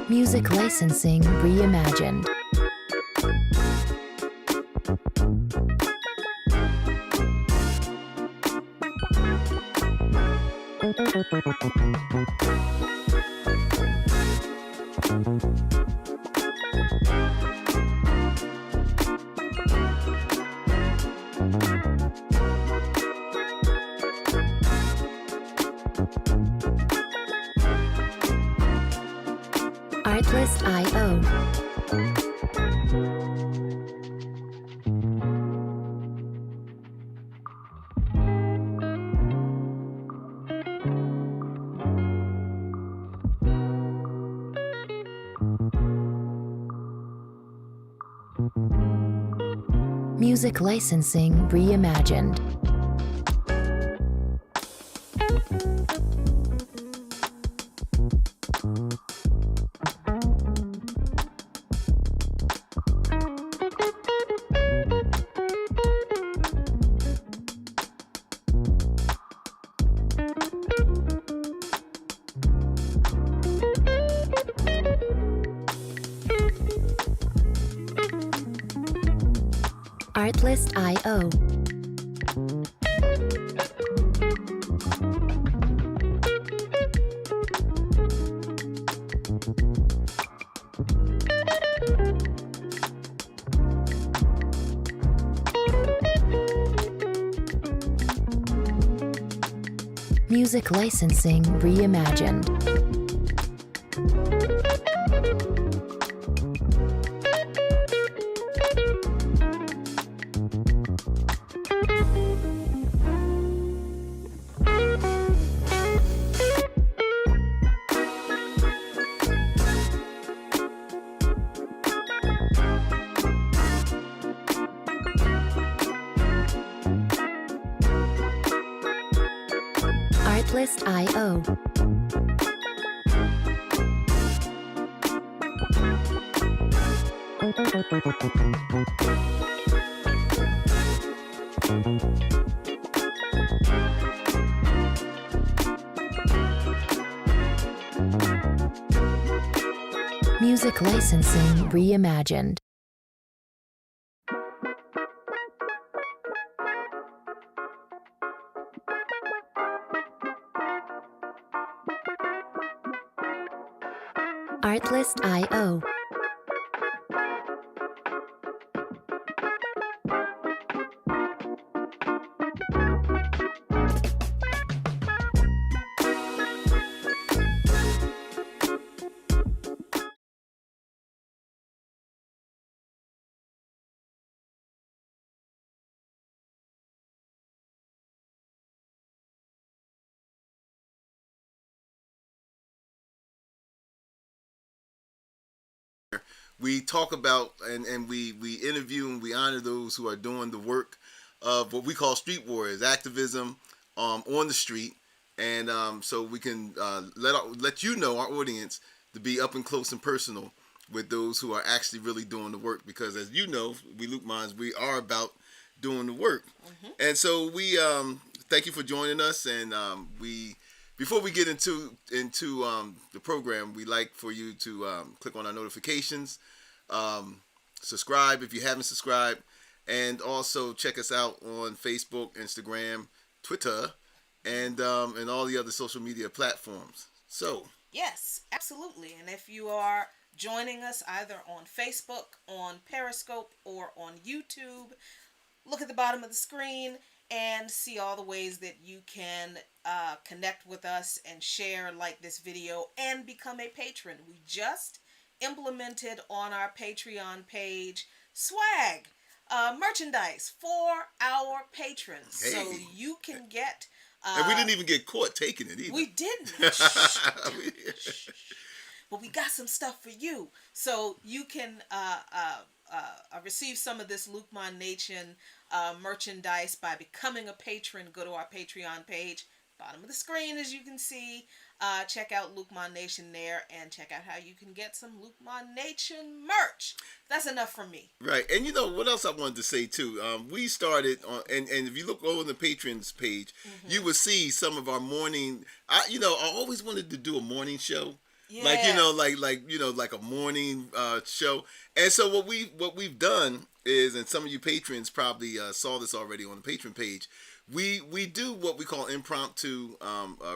Music licensing reimagined. Artlist.io. Music licensing reimagined. Artlist.io. Music licensing reimagined. Artlist.io. Music licensing reimagined. Artlist.io. We talk about and we interview and we honor those who are doing the work of what we call street warriors, activism on the street, and so we can let you know, our audience, to be up and close and personal with those who are actually really doing the work, because as you know, we Luqmans, we are about doing the work. And so we thank you for joining us, and we before we get into the program, we like for you to click on our notifications, subscribe if you haven't subscribed, and also check us out on Facebook, Instagram, Twitter, and all the other social media platforms. So yes, absolutely. And if you are joining us either on Facebook, on Periscope, or on YouTube, look at the bottom of the screen and see all the ways that you can connect with us and share, like this video, and become a patron. We just implemented on our Patreon page swag, merchandise for our patrons. Hey. So you can get... and we didn't even get caught taking it either. We didn't. But we got some stuff for you. So you can receive some of this Luqman Nation merchandise by becoming a patron. Go to our Patreon page, bottom of the screen, as you can see. Check out Luqman Nation there, and check out how you can get some Luqman Nation merch. That's enough from me. Right. And you know what else I wanted to say too? We started on, and if you look over the patrons page, you will see some of our morning. I always wanted to do a morning show Like Yeah. like a morning show. And so what we've done is, and some of you patrons probably saw this already on the patron page. We do what we call impromptu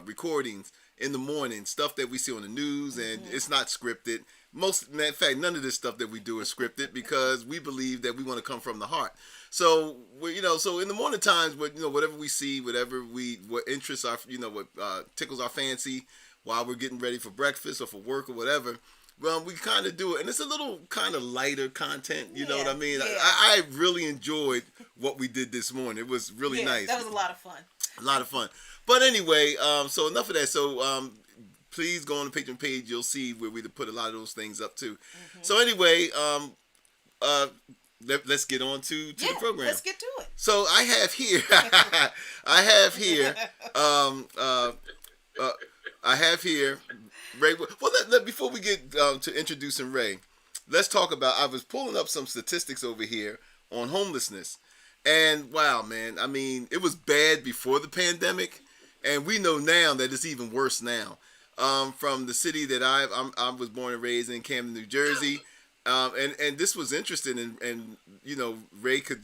recordings in the morning, stuff that we see on the news, and it's not scripted. In fact, none of this stuff that we do is scripted because we believe that we want to come from the heart. So so in the morning times, whatever we see, what interests our, what tickles our fancy while we're getting ready for breakfast or for work or whatever. Well, we kind of do it, and it's a little kind of lighter content. You know what I mean? Yeah. I really enjoyed what we did this morning. It was really nice. That was a lot of fun. A lot of fun. But anyway, so enough of that. So please go on the Patreon page. You'll see where we put a lot of those things up too. So anyway, let's get on to the program. Let's get to it. So I have here, I have here Ray. Well, before we get to introducing Ray, let's talk about. I was pulling up some statistics over here on homelessness, and wow, man, I mean, it was bad before the pandemic, and we know now that it's even worse now. From the city that I was born and raised in, Camden, New Jersey, and this was interesting, and Ray could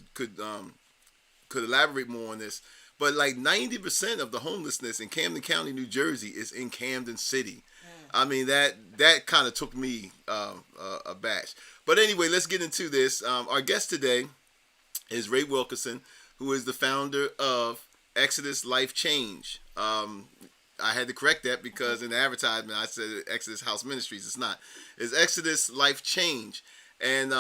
elaborate more on this. But like 90% of the homelessness in Camden County, New Jersey, is in Camden City. I mean, that kind of took me aback. But anyway, let's get into this. Our guest today is Ray Wilkerson, who is the founder of Exodus Life Change. I had to correct that because in the advertisement I said Exodus House Ministries. It's not. It's Exodus Life Change. And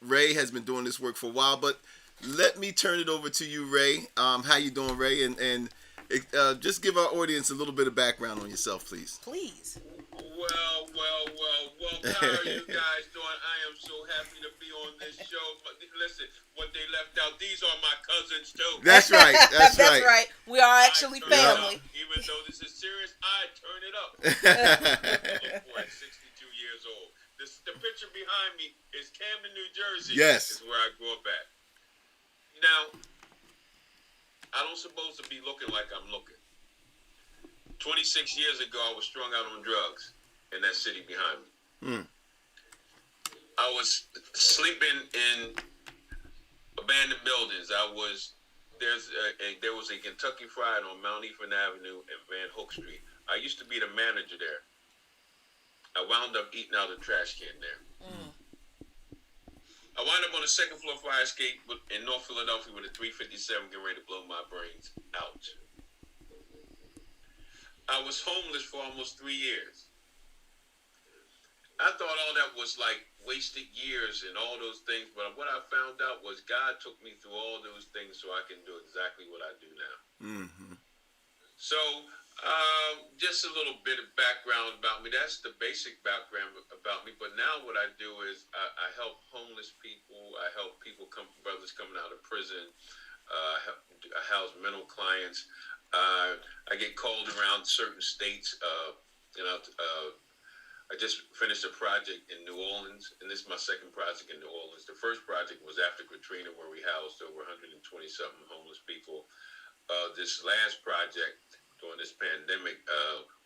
Ray has been doing this work for a while, but let me turn it over to you, Ray. How you doing, Ray? And just give our audience a little bit of background on yourself, please. Well. How are you guys doing? I am so happy to be on this show. But listen, what they left out, these are my cousins too. That's right. That's right. We are actually family. Even though this is serious, I turn it up. I'm 62 years old. The picture behind me is Camden, New Jersey. Yes. Is where I grew up at. Now, I don't supposed to be looking like I'm looking. 26 years ago, I was strung out on drugs in that city behind me. I was sleeping in abandoned buildings. There was a Kentucky Fried on Mount Ephraim Avenue and Van Hook Street. I used to be the manager there. I wound up eating out of the trash can there. I wound up on the second floor fire escape in North Philadelphia with a 357 getting ready to blow my brains out. I was homeless for almost 3 years. I thought all that was like wasted years and all those things, but what I found out was God took me through all those things so I can do exactly what I do now. So, just a little bit of background about me. That's the basic background about me. But now what I do is I help homeless people. I help brothers coming out of prison. I house mental clients. I get called around certain states. I just finished a project in New Orleans, and this is my second project in New Orleans. The first project was after Katrina, where we housed over 120-something homeless people. This last project, during this pandemic,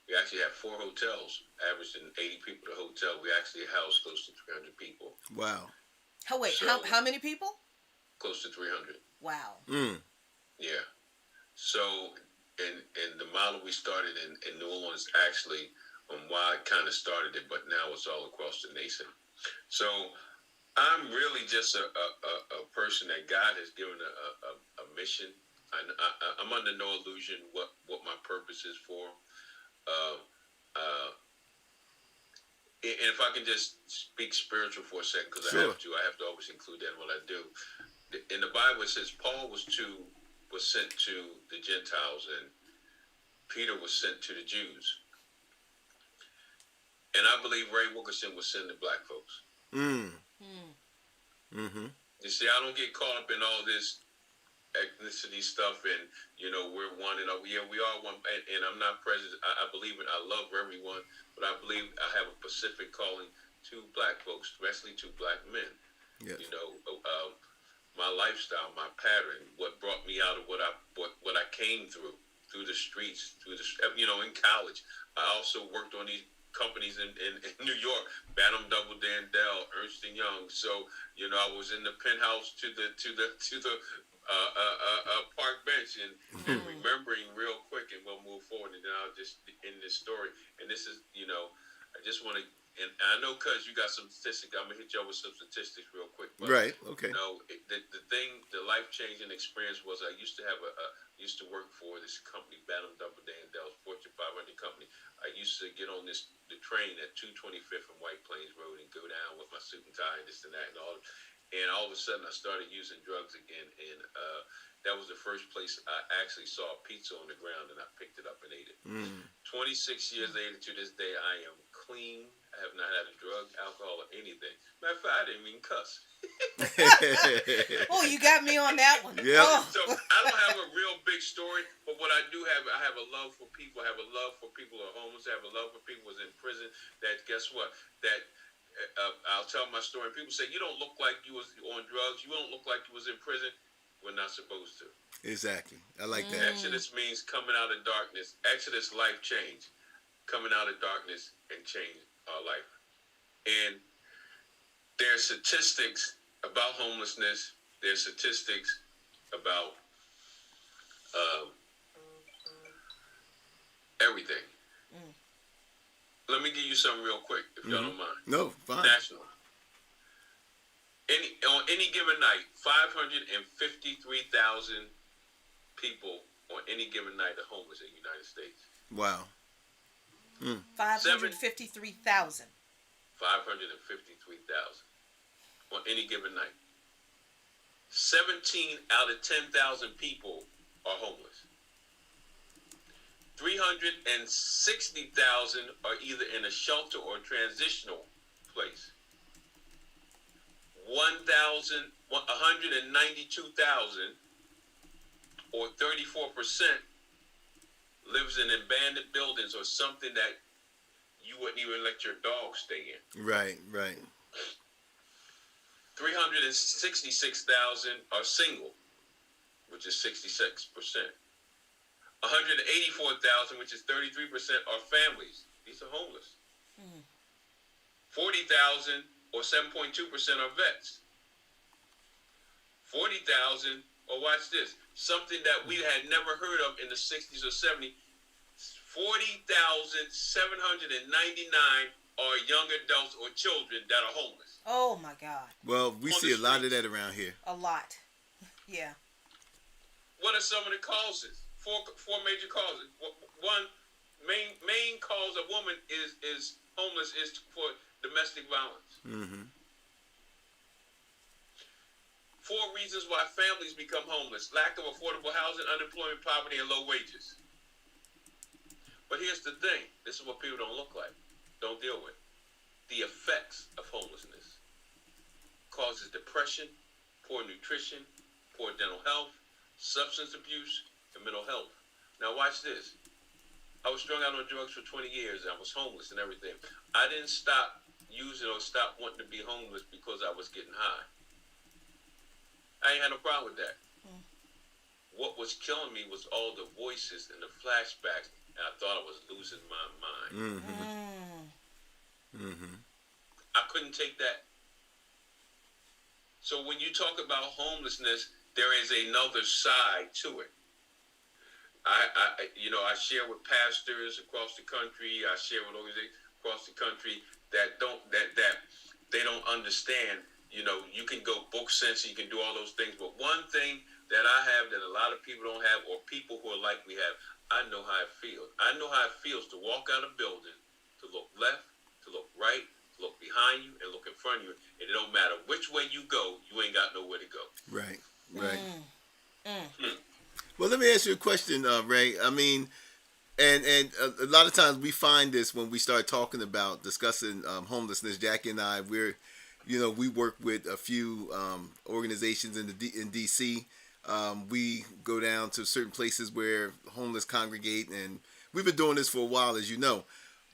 we actually have 4 hotels, averaging 80 people a hotel. We actually housed close to 300 people. Wow. How many people? Close to 300. Wow. Yeah. So, and the model we started in New Orleans actually, why I kind of started it, but now it's all across the nation. So I'm really just a person that God has given a mission. I'm under no illusion what my purpose is for. And if I can just speak spiritual for a second, because I have to always include that in what I do. In the Bible, it says Paul was sent to the Gentiles, and Peter was sent to the Jews. And I believe Ray Wilkerson was sent to black folks. You see, I don't get caught up in all this ethnicity stuff and, we're one and all. Yeah, we are one. And I'm not prejudiced. I believe it. I love everyone. But I believe I have a specific calling to black folks, especially to black men. Yes. My lifestyle, my pattern, what brought me out of what I came through the streets, in college. I also worked on these companies in New York, Bantam, Double, Dell, Ernst and Young. So I was in the penthouse to the park bench and remembering real quick, and we'll move forward. And then I'll just end this story. And this is I just want to. And I know, cuz you got some statistics. I'm gonna hit you up with some statistics real quick. But, right. Okay. The life-changing experience was I used to work for this company, Bantam, Double, Dell, Fortune 500 company. I used to get on the train at 225th and White Plains Road and go down with my suit and tie and this and that and all. And all of a sudden, I started using drugs again, and that was the first place I actually saw a pizza on the ground, and I picked it up and ate it. 26 years later, to this day, I am clean. I have not had a drug, alcohol, or anything. Matter of fact, I didn't even cuss. Oh, you got me on that one. Yeah. Oh. So I don't have a real big story, but what I do have, I have a love for people. I have a love for people who are homeless. I have a love for people who are in prison. That, guess what? That I'll tell my story. And people say, you don't look like you was on drugs. You don't look like you was in prison. We're not supposed to. Exactly. I like that. Exodus means coming out of darkness. Exodus, life change. Coming out of darkness and change our life. And there are statistics about homelessness. There are statistics about everything. Let me give you something real quick, if y'all don't mind. No, fine. National. On any given night, 553,000 people on any given night are homeless in the United States. Wow. 553,000. 553,000 on any given night. 17 out of 10,000 people are homeless. 360,000 are either in a shelter or transitional place. 192,000 or 34% lives in abandoned buildings or something that you wouldn't even let your dog stay in. Right. 366,000 are single, which is 66%. 184,000, which is 33%, are families. These are homeless. 40,000 or 7.2% are vets. 40,000, or watch this, something that we had never heard of in the 60s or 70s, 40,799 are young adults or children that are homeless. Oh my God. Well, we On see the a lot of streets. that around here. A lot. Yeah. What are some of the causes? Four major causes. One main cause a woman is homeless is for domestic violence. 4 reasons why families become homeless: lack of affordable housing, unemployment, poverty, and low wages. But here's the thing: this is what people don't look like, don't deal with. The effects of homelessness causes depression, poor nutrition, poor dental health, substance abuse, and mental health. Now watch this. I was strung out on drugs for 20 years. I was homeless and everything. I didn't stop using or stop wanting to be homeless because I was getting high. I ain't had no problem with that. What was killing me was all the voices and the flashbacks, and I thought I was losing my mind. I couldn't take that. So when you talk about homelessness, there is another side to it. I share with pastors across the country. I share with organizations across the country that they don't understand. You can go book sense, you can do all those things, but one thing that I have that a lot of people don't have, or people who are like me have, I know how it feels. I know how it feels to walk out a building, to look left, to look right, to look behind you, and look in front of you, and it don't matter which way you go, you ain't got nowhere to go. Right. Well, let me ask you a question, Ray. I mean, and a lot of times we find this when we start talking about discussing homelessness. Jackie and I, we work with a few organizations in DC. We go down to certain places where homeless congregate, and we've been doing this for a while, as you know.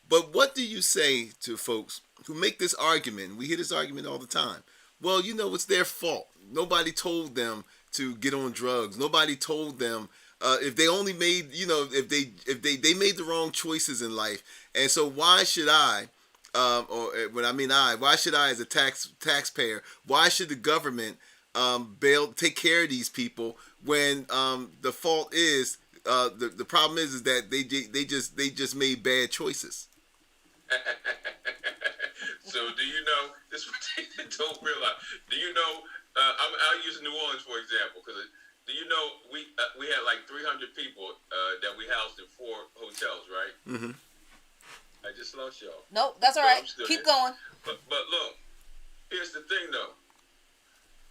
But what do you say to folks who make this argument? We hear this argument all the time. Well, it's their fault. Nobody told them to get on drugs. Nobody told them if they only made, if they made the wrong choices in life, and so why should I, or when I mean why should I as a taxpayer, why should the government take care of these people when the fault is the problem is that they just made bad choices. So do you know this? Is what they don't realize. Do you know? I'll use New Orleans for example, because do you know we had like 300 people that we housed in 4 hotels, right? Mm-hmm. I just lost y'all. Nope, that's all right. Keep going. But look, here's the thing though.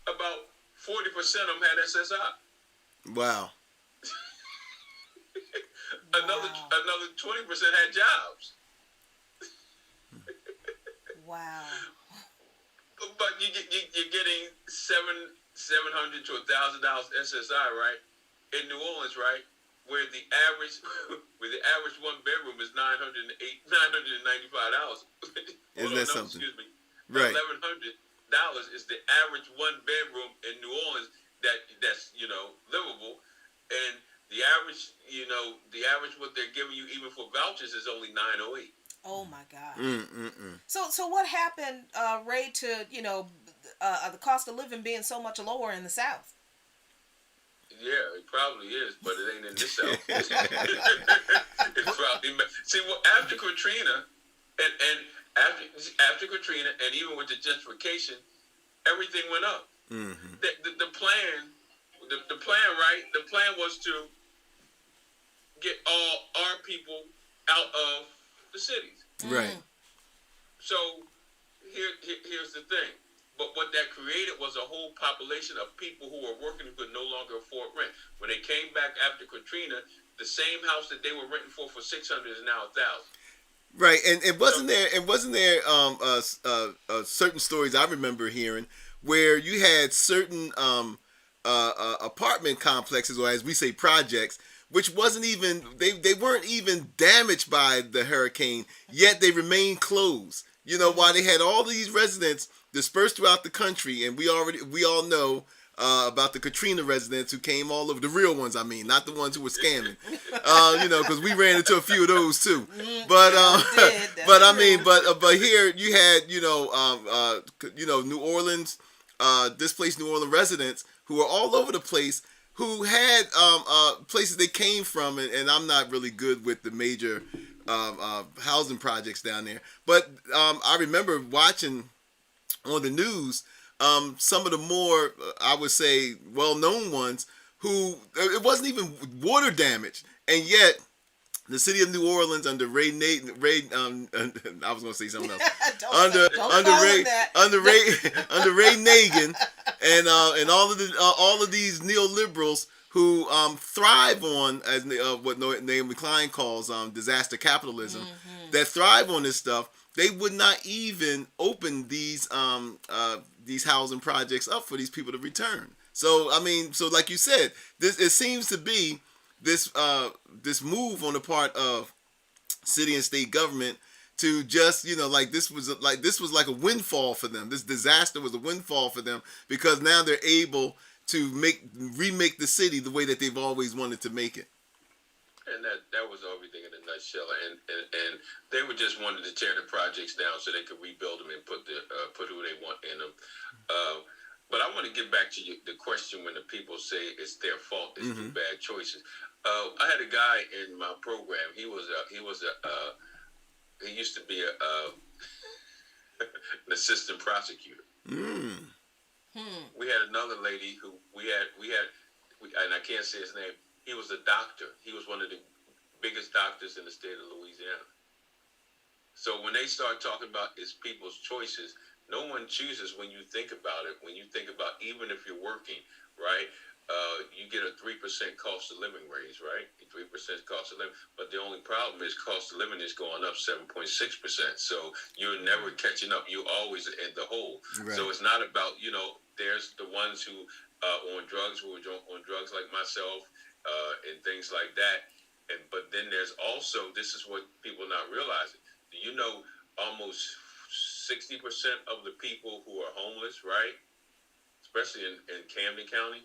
About 40% of them had SSI. Wow. Another 20% had jobs. Wow. But you're getting $700 to $1,000 SSI, right? In New Orleans, right? Where the average one bedroom is $995. Isn't that something? Excuse me. Right. $1,100 is the average one bedroom in New Orleans that's livable, and the average what they're giving you even for vouchers is only $908. Oh my God. So what happened, Ray, to the cost of living being so much lower in the South? Yeah, it probably is, but it ain't in this South. It's probably after Katrina, and after Katrina, and even with the gentrification, everything went up. Mm-hmm. The plan, right? The plan was to get all our people out of the cities. Right. So here's the thing. But what that created was a whole population of people who were working who could no longer afford rent. When they came back after Katrina, the same house that they were renting for $600 is now $1,000. Right, and wasn't there certain stories I remember hearing where you had certain apartment complexes, or as we say, projects, which wasn't even they weren't even damaged by the hurricane, yet they remained closed. While they had all these residents dispersed throughout the country, and we all know about the Katrina residents who came all over, the real ones, I mean, not the ones who were scamming, because we ran into a few of those too. But but here you had New Orleans, displaced New Orleans residents who were all over the place, who had places they came from, and I'm not really good with the major housing projects down there, but I remember watching on the news some of the more I would say well-known ones who it wasn't even water damage, and yet the city of New Orleans under I was going to say something else. under Ray Nagin and all of these neoliberals who thrive on, as what Naomi Klein calls disaster capitalism, that thrive on this stuff. They would not even open these housing projects up for these people to return. So like you said, it seems to be this move on the part of city and state government to just this was like a windfall for them. This disaster was a windfall for them because now they're able to remake the city the way that they've always wanted to make it. And that was everything in a nutshell. And they were just wanted to tear the projects down so they could rebuild them and put who they want in them. But I want to get back to the question when the people say it's their fault, it's through bad choices. I had a guy in my program. He used to be an assistant prosecutor. We had another lady who we had, and I can't say his name. He was a doctor. He was one of the biggest doctors in the state of Louisiana. So when they start talking about it's people's choices, no one chooses when you think about it. When you think about even if you're working, right, you get a 3% cost of living raise, right? 3% cost of living. But the only problem is cost of living is going up 7.6%. So you're never catching up. You're always in the hole. Right. So it's not about, there's the ones who on drugs, who are on drugs like myself, and things like that. But then there's also, this is what people not realizing. Do you know almost 60% of the people who are homeless, right, especially in Camden County,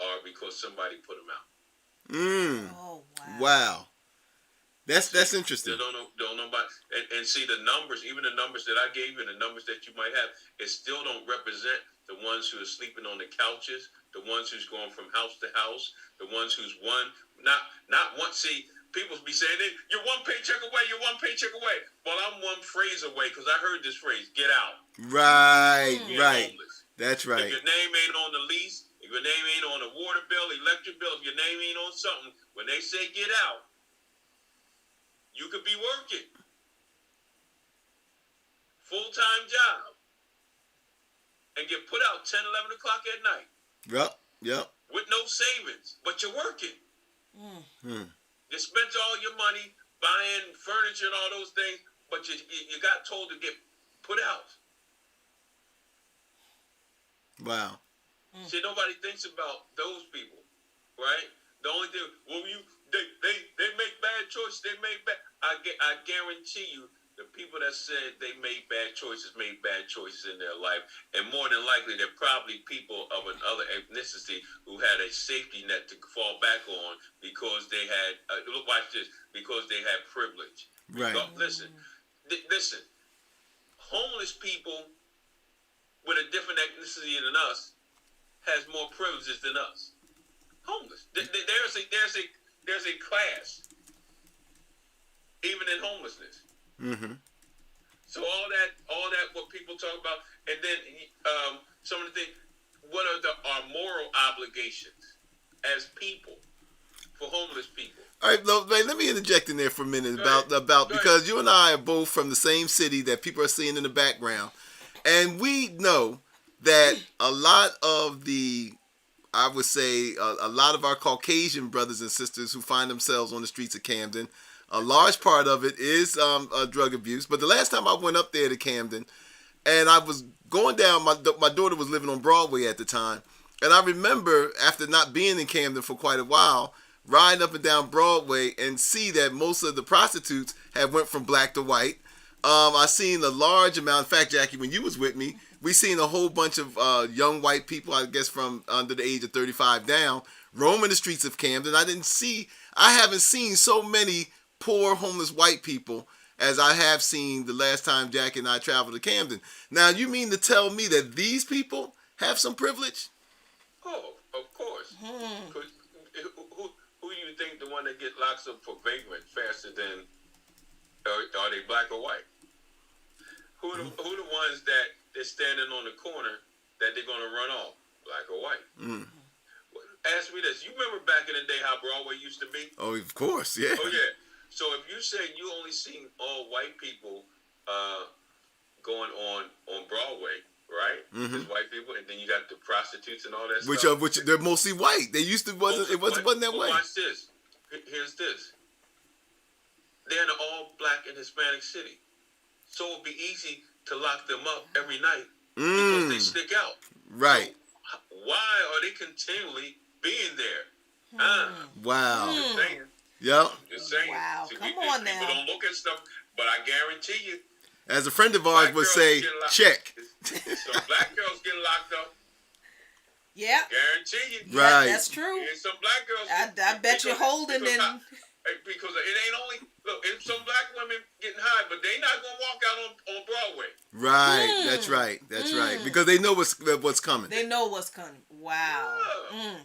are because somebody put them out. Oh, wow. Wow. That's interesting. Don't know about, and see the numbers, even the numbers that I gave you and the numbers that you might have, it still don't represent the ones who are sleeping on the couches, the ones who's going from house to house, the ones who's not one. See, people be saying, you're one paycheck away, you're one paycheck away. Well, I'm one phrase away because I heard this phrase, get out. Right, right. Homeless. That's right. If your name ain't on the lease, if your name ain't on the water bill, electric bill, if your name ain't on something, when they say get out, you could be working. Full-time job. And get put out 10, 11 o'clock at night. Yep. With no savings. But you're working. You spent all your money buying furniture and all those things, but you got told to get put out. Wow. See, nobody thinks about those people, right? The only thing, they make bad choices. They make bad. I guarantee you, the people that said they made bad choices in their life, and more than likely, they're probably people of another ethnicity who had a safety net to fall back on because they had. Watch this, because they had privilege. Right. Listen. Homeless people with a different ethnicity than us has more privileges than us. Homeless. There's a class, even in homelessness. Mm-hmm. So all that what people talk about, and then some of the things. What are our moral obligations as people for homeless people? All right, let me interject in there for a minute about because you and I are both from the same city that people are seeing in the background, and we know that a lot of the, I would say, a lot of our Caucasian brothers and sisters who find themselves on the streets of Camden, a large part of it is drug abuse. But the last time I went up there to Camden, and I was going down, my daughter was living on Broadway at the time, and I remember after not being in Camden for quite a while, riding up and down Broadway and see that most of the prostitutes had went from black to white. I seen a large amount. In fact, Jackie, when you was with me, we seen a whole bunch of young white people, I guess from under the age of 35 down, roaming the streets of Camden. I haven't seen so many poor homeless white people as I have seen the last time Jackie and I traveled to Camden. Now, you mean to tell me that these people have some privilege? Oh, of course. Who you think the one that get locked up for vagrant faster than, are they black or white? Who the ones that they're standing on the corner that they're going to run off, black or white? Ask me this. You remember back in the day how Broadway used to be? Oh, of course, yeah. Oh, yeah. So if you say you only seen all white people going on Broadway, right? Just white people, and then you got the prostitutes and all that stuff. Which they're mostly white. They used to wasn't that way. Watch this. Here's this. They're in an all black and Hispanic city, so it'd be easy to lock them up every night because they stick out. Right. So why are they continually being there? Wow. Just saying. Yep. Just saying. Wow. See, Come on now. People don't look at stuff, but I guarantee you. As a friend of ours would say, check. So black girls get locked up. Yeah. Guarantee you. Right. That's true. And some black girls. I bet you're holding in. Because it ain't only, look, it's some black women getting high, but they not going to walk out on Broadway. Right. That's right. That's right. Because they know what's coming. They know what's coming. Wow. Yeah.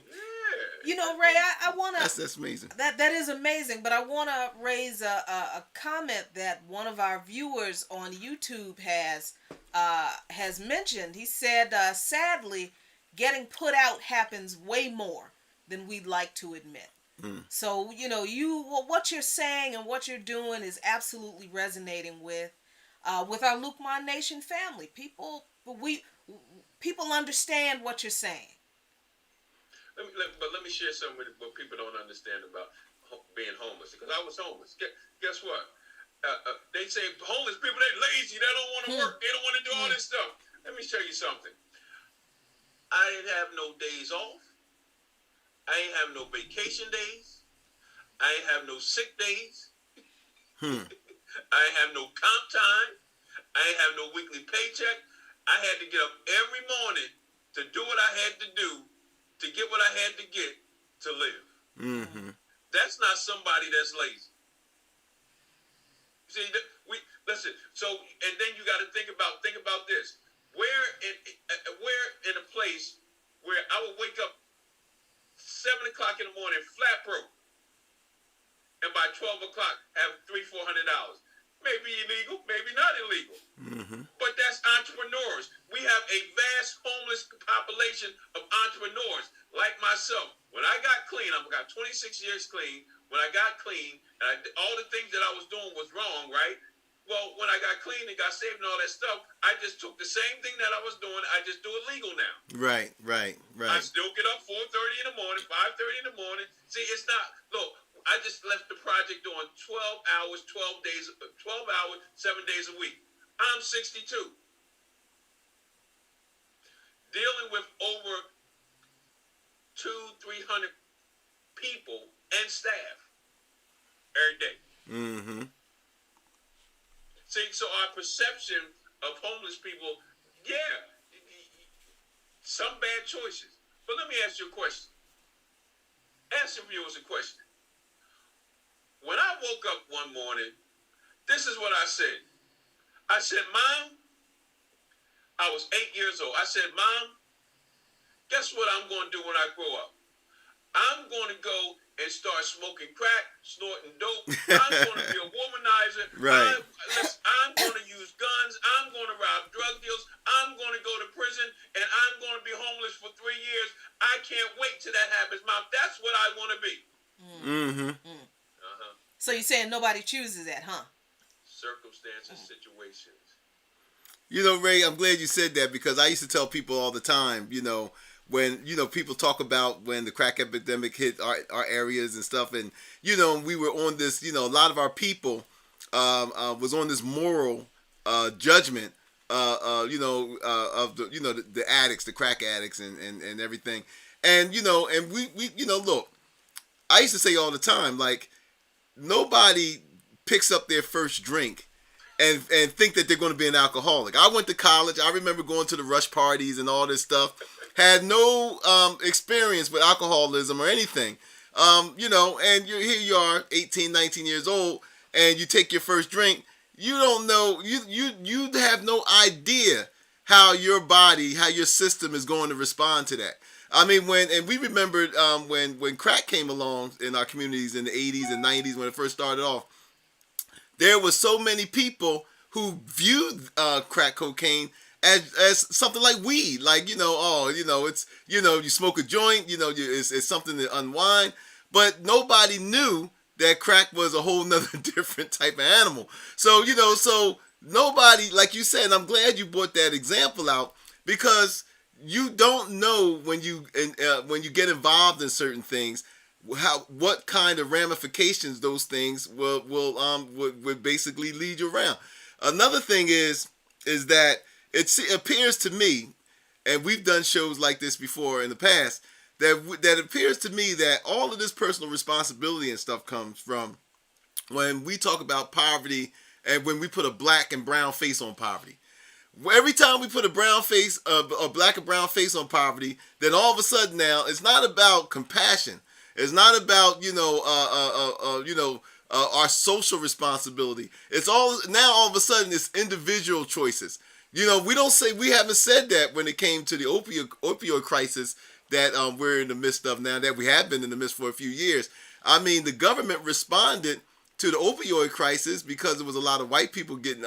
You know, Ray, I want to... That's amazing. That is amazing, but I want to raise a comment that one of our viewers on YouTube has mentioned. He said, sadly, getting put out happens way more than we'd like to admit. So, you know, what you're saying and what you're doing is absolutely resonating with our Luqman Nation family. People understand what you're saying. Let me share something with what people don't understand about being homeless. Because I was homeless. Guess what? They say homeless people, they're lazy. They don't want to work. They don't want to do all this stuff. Let me show you something. I didn't have no days off. I ain't have no vacation days. I ain't have no sick days. I ain't have no comp time. I ain't have no weekly paycheck. I had to get up every morning to do what I had to do to get what I had to get to live. Mm-hmm. That's not somebody that's lazy. See, we listen. So, and then you got to think about this. Where in a place where I would wake up 7 o'clock in the morning, flat broke, and by 12 o'clock have $300-400. Maybe illegal, maybe not illegal. Mm-hmm. But that's entrepreneurs. We have a vast homeless population of entrepreneurs like myself. When I got clean, I've got 26 years clean. When I got clean, and all the things that I was doing was wrong, right? Well, when I got clean and got saved and all that stuff, I just took the same thing that I was doing. I just do it legal now. Right. I still get up 4:30 in the morning, 5:30 in the morning. See, it's not, look, I just left the project doing 12 hours, 12 hours, 7 days a week. I'm 62. Dealing with over 200-300 people and staff every day. Mm-hmm. See, so our perception of homeless people, yeah, some bad choices. But let me ask you a question. Ask your viewers a question. When I woke up one morning, this is what I said. I said, Mom, I was 8 years old. I said, Mom, guess what I'm going to do when I grow up? I'm going to go and start smoking crack, snorting dope. I'm going to be a womanizer. Right. I'm going to use guns. I'm going to rob drug deals. I'm going to go to prison, and I'm going to be homeless for 3 years. I can't wait till that happens, Mom. That's what I want to be. Mm-hmm. Uh-huh. So you're saying nobody chooses that, huh? Circumstances, situations. You know, Ray, I'm glad you said that, because I used to tell people all the time, when, people talk about when the crack epidemic hit our areas and stuff, and, we were on this, a lot of our people was on this moral judgment, of the addicts, the crack addicts and everything. And, and we look, I used to say all the time, like, nobody picks up their first drink and think that they're going to be an alcoholic. I went to college. I remember going to the rush parties and all this stuff. Had no experience with alcoholism or anything. And here you are, 18, 19 years old, and you take your first drink. You don't know, you have no idea how your body, how your system is going to respond to that. I mean, we remembered when crack came along in our communities in the 80s and 90s when it first started off, there was so many people who viewed crack cocaine as something like weed, like, it's, you smoke a joint, it's something to unwind, but nobody knew that crack was a whole nother different type of animal. So, so nobody, like you said, and I'm glad you brought that example out, because you don't know when you get involved in certain things, what kind of ramifications those things would basically lead you around. Another thing is that it appears to me, and we've done shows like this before in the past, that appears to me that all of this personal responsibility and stuff comes from when we talk about poverty and when we put a black and brown face on poverty. Every time we put a black and brown face on poverty, then all of a sudden now it's not about compassion. It's not about our social responsibility. It's all of a sudden it's individual choices. We haven't said that when it came to the opioid crisis that we're in the midst of now, that we have been in the midst for a few years. I mean, the government responded to the opioid crisis because there was a lot of white people getting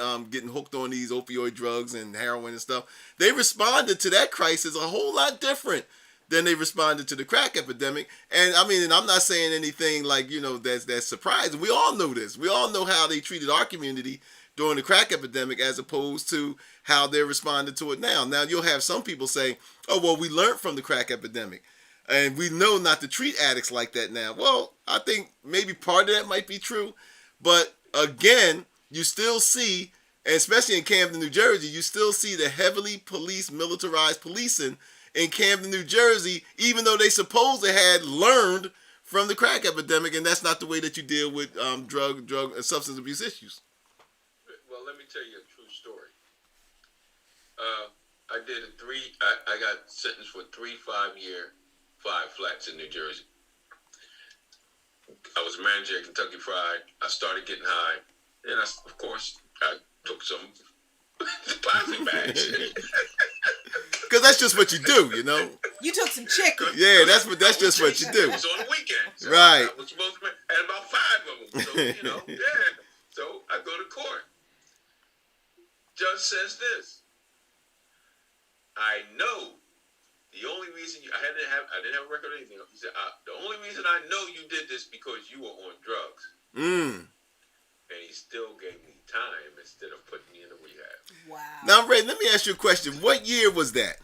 hooked on these opioid drugs and heroin and stuff. They responded to that crisis a whole lot different than they responded to the crack epidemic. And I mean, and I'm not saying anything like, that's surprising. We all know this. We all know how they treated our community during the crack epidemic as opposed to how they're responding to it now. Now, you'll have some people say, oh, well, we learned from the crack epidemic and we know not to treat addicts like that now. Well, I think maybe part of that might be true. But again, you still see, and especially in Camden, New Jersey, you still see the heavily militarized policing in Camden, New Jersey, even though they supposedly had learned from the crack epidemic, and that's not the way that you deal with drug and substance abuse issues. Well, let me tell you a true story. I got sentenced for 3 5-year 5 flats in New Jersey. I was manager at Kentucky Fried. I started getting high, and of course, I took some plastic bags. Because that's just what you do, you know. You took some chicken. Yeah, that's just what you do. It was on the weekends. So Right. I was supposed to and about 5 of them. So, yeah. So I go to court. Judge says this. I know the only reason I didn't have a record or anything. He said, the only reason I know you did this because you were on drugs. And he still gave me time instead of putting me in a rehab. Wow. Now, Ray, let me ask you a question. What year was that?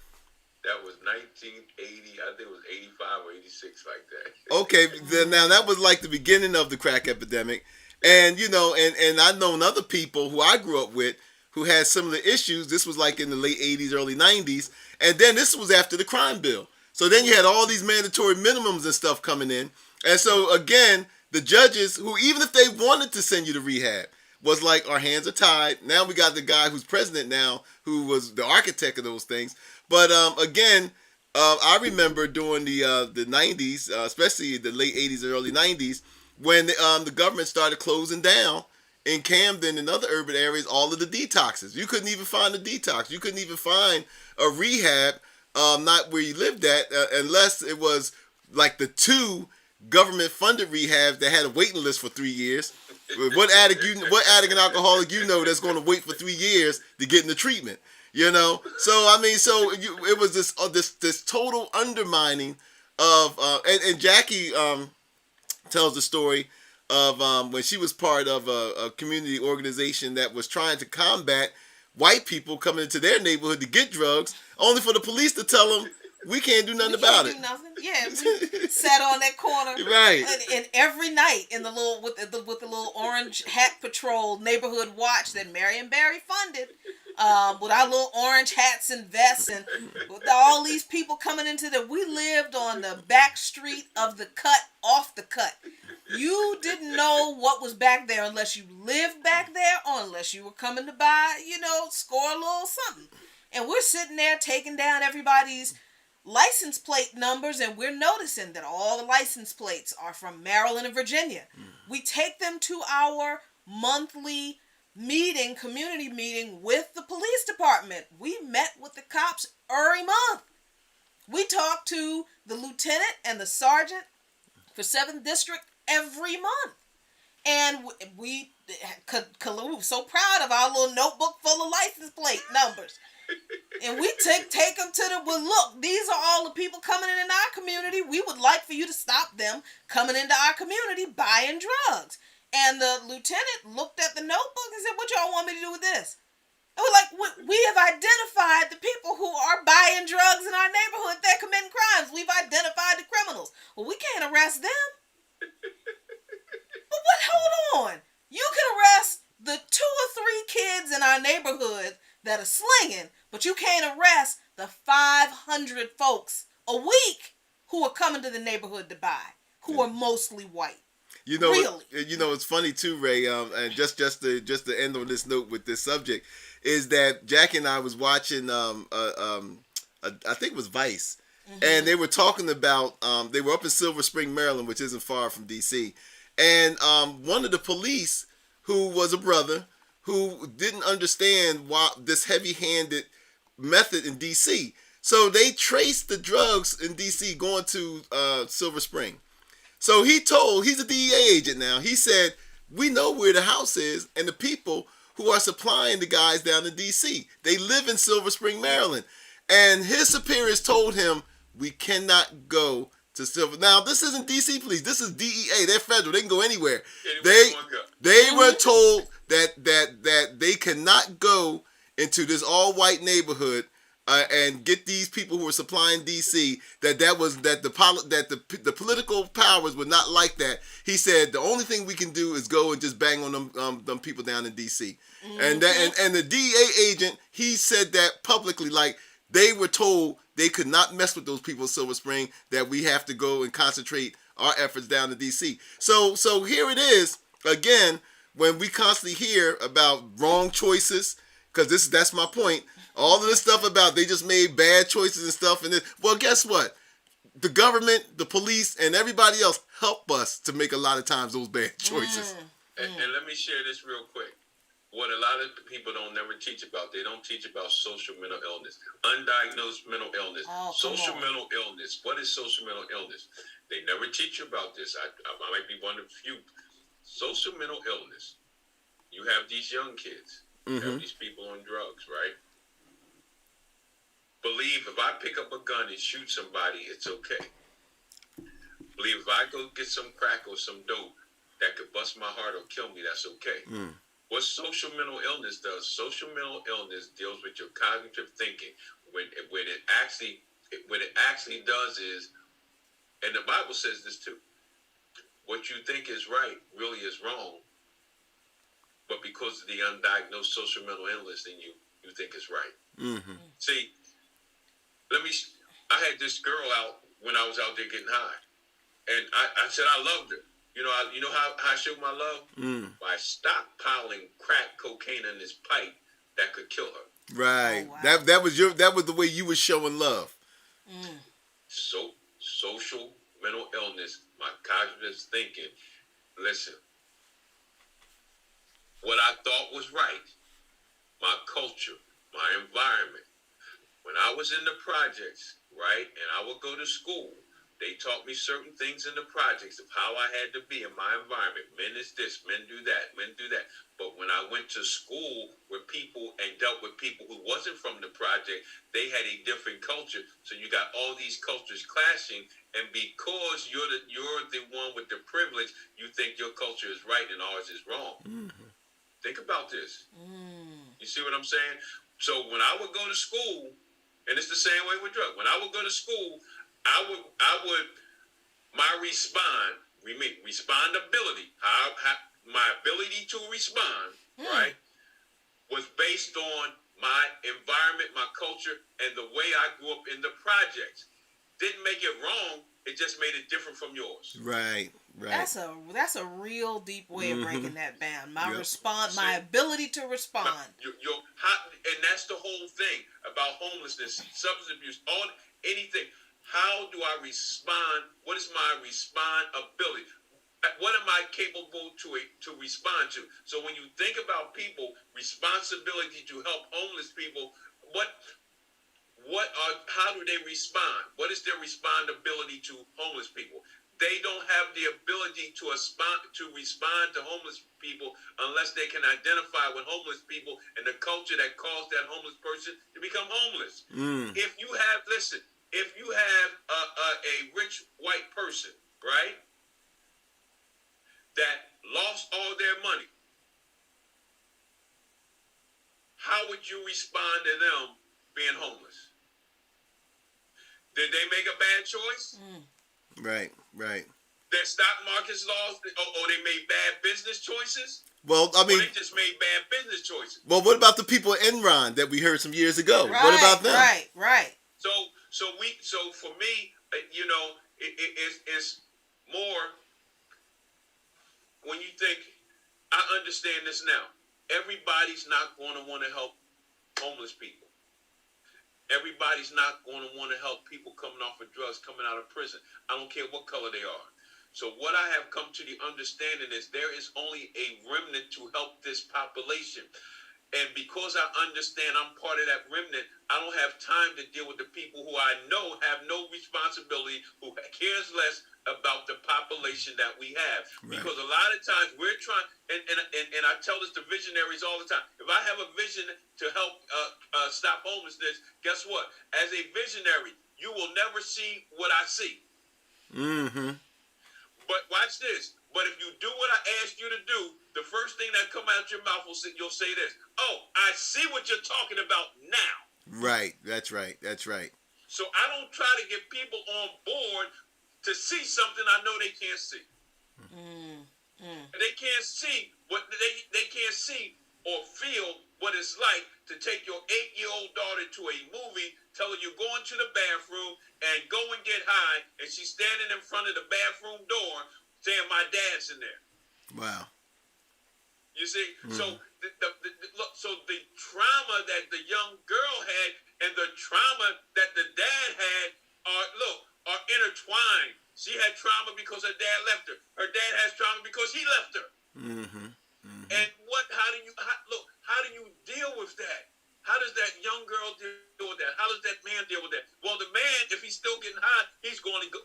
That was 1980. I think it was 85 or 86, like that. Okay, now that was like the beginning of the crack epidemic. And, and I've known other people who I grew up with who had similar issues. This was like in the late 80s, early 90s. And then this was after the crime bill. So then you had all these mandatory minimums and stuff coming in. And so, again, the judges who, even if they wanted to send you to rehab, was like, our hands are tied. Now we got the guy who's president now, who was the architect of those things. But again, I remember during the 90s, especially the late 80s and early 90s, when the government started closing down in Camden and other urban areas, all of the detoxes. You couldn't even find a detox. You couldn't even find a rehab, not where you lived at, unless it was like the 2 government-funded rehabs that had a waiting list for 3 years. What addict and alcoholic that's going to wait for 3 years to get into treatment? So I mean, it was this total undermining of and Jackie tells the story of when she was part of a community organization that was trying to combat white people coming into their neighborhood to get drugs, only for the police to tell them, we can't do nothing about it. Yeah, we sat on that corner, right? And every night in the little with the little orange hat patrol neighborhood watch that Marion Barry funded, with our little orange hats and vests, and with all these people coming into we lived on the back street of the cut, off the cut. You didn't know what was back there unless you lived back there, or unless you were coming to buy, score a little something. And we're sitting there taking down everybody's license plate numbers, and we're noticing that all the license plates are from Maryland and Virginia. We take them to our monthly community meeting with the police department. We met with the cops every month. We talked to the lieutenant and the sergeant for 7th District every month. And we were so proud of our little notebook full of license plate numbers. And we take them to look, these are all the people coming in our community. We would like for you to stop them coming into our community buying drugs. And the lieutenant looked at the notebook and said, what y'all want me to do with this? And we're like, we have identified the people who are buying drugs in our neighborhood. They're committing crimes. We've identified the criminals. Well, we can't arrest them. But hold on. You can arrest the 2 or 3 kids in our neighborhood that are slinging, but you can't arrest the 500 folks a week who are coming to the neighborhood to buy, who are mostly white. Really? It's funny too, Ray. And just to end on this note with this subject, is that Jackie and I was watching I think it was Vice, and they were talking about they were up in Silver Spring, Maryland, which isn't far from D.C. And one of the police, who was a brother, who didn't understand why this heavy-handed method in D.C. So they traced the drugs in D.C. going to Silver Spring. So he's a DEA agent now. He said, we know where the house is and the people who are supplying the guys down in D.C. They live in Silver Spring, Maryland. And his superiors told him, we cannot go to Silver. Now, this isn't D.C. police. This is DEA. They're federal. They can go anywhere. They were told that they cannot go into this all-white neighborhood and get these people who are supplying D.C. that the political powers would not like that. He said the only thing we can do is go and just bang on them people down in D.C. And the DEA agent, he said that publicly, like they were told they could not mess with those people in Silver Spring, that we have to go and concentrate our efforts down to D.C. So here it is again, when we constantly hear about wrong choices, because that's my point. All of this stuff about they just made bad choices and stuff, well, guess what? the government, the police, and everybody else help us to make a lot of times those bad choices. And let me share this real quick. What a lot of people don't never teach about, they don't teach about social mental illness, undiagnosed mental illness, social mental illness. What is social mental illness? They never teach you about this. I might be one of the few. Social mental illness. You have these young kids. You have these people on drugs, right? Believe if I pick up a gun and shoot somebody, it's okay. Believe if I go get some crack or some dope that could bust my heart or kill me, that's okay. What social mental illness does, social mental illness deals with your cognitive thinking. When it actually does is, and the Bible says this too, what you think is right really is wrong, but because of the undiagnosed social mental illness in you, you think it's right. See, I had this girl out when I was out there getting high, and I said I loved her. You know how I showed my love? By stockpiling crack cocaine in this pipe that could kill her. Right. Oh, wow. That was the way you were showing love. So social mental illness, my cognitive thinking. Listen, what I thought was right, my culture, my environment. When I was in the projects, right, and I would go to school, they taught me certain things in the projects of how I had to be in my environment. Men is this, men do that, men do that. But when I went to school with people and dealt with people who wasn't from the project, they had a different culture. So you got all these cultures clashing, and because you're the one with the privilege, you think your culture is right and ours is wrong. Think about this. You see what I'm saying? So when I would go to school, and it's the same way with drugs. When I would go to school, I would my respondability, my ability to respond, right, was based on my environment, my culture, and the way I grew up in the projects. Didn't make it wrong. It just made it different from yours. Right. That's a real deep way of breaking that down. My ability to respond. And that's the whole thing about homelessness, substance abuse, anything. How do I respond? What is my ability? What am I capable to respond to? So when you think about people, responsibility to help homeless people, how do they respond? What is their respondability to homeless people? They don't have the ability to respond to homeless people unless they can identify with homeless people and the culture that caused that homeless person to become homeless. If you have a rich white person, right, that lost all their money, how would you respond to them being homeless? Did they make a bad choice? Right. Their stock market's lost, or they made bad business choices? Well, I mean, or they just made bad business choices. Well, what about the people at Enron that we heard some years ago? Right, what about them? Right. So for me, it's more when you think. I understand this now. Everybody's not going to want to help homeless people. Everybody's not going to want to help people coming off of drugs, coming out of prison. I don't care what color they are. So what I have come to the understanding is there is only a remnant to help this population. And because I understand I'm part of that remnant, I don't have time to deal with the people who I know have no responsibility, who cares less about the population that we have. Right. Because a lot of times we're trying, and I tell this to visionaries all the time, if I have a vision to help stop homelessness, guess what? As a visionary, you will never see what I see. But watch this. But if you do what I asked you to do, the first thing that come out your mouth you'll say this. Oh, I see what you're talking about now. Right. That's right. So I don't try to get people on board to see something I know they can't see. They can't see what they can't see or feel what it's like to take your 8-year-old daughter to a movie, telling you go into the bathroom and go and get high, and she's standing in front of the bathroom door saying my dad's in there. Wow. You see, so the trauma that the young girl had and the trauma that the dad had are, look, are intertwined. She had trauma because her dad left her. Her dad has trauma because he left her. Mm-hmm. Mm-hmm. And how do you deal with that? How does that young girl deal with that? How does that man deal with that? Well, the man, if he's still getting high, he's going to go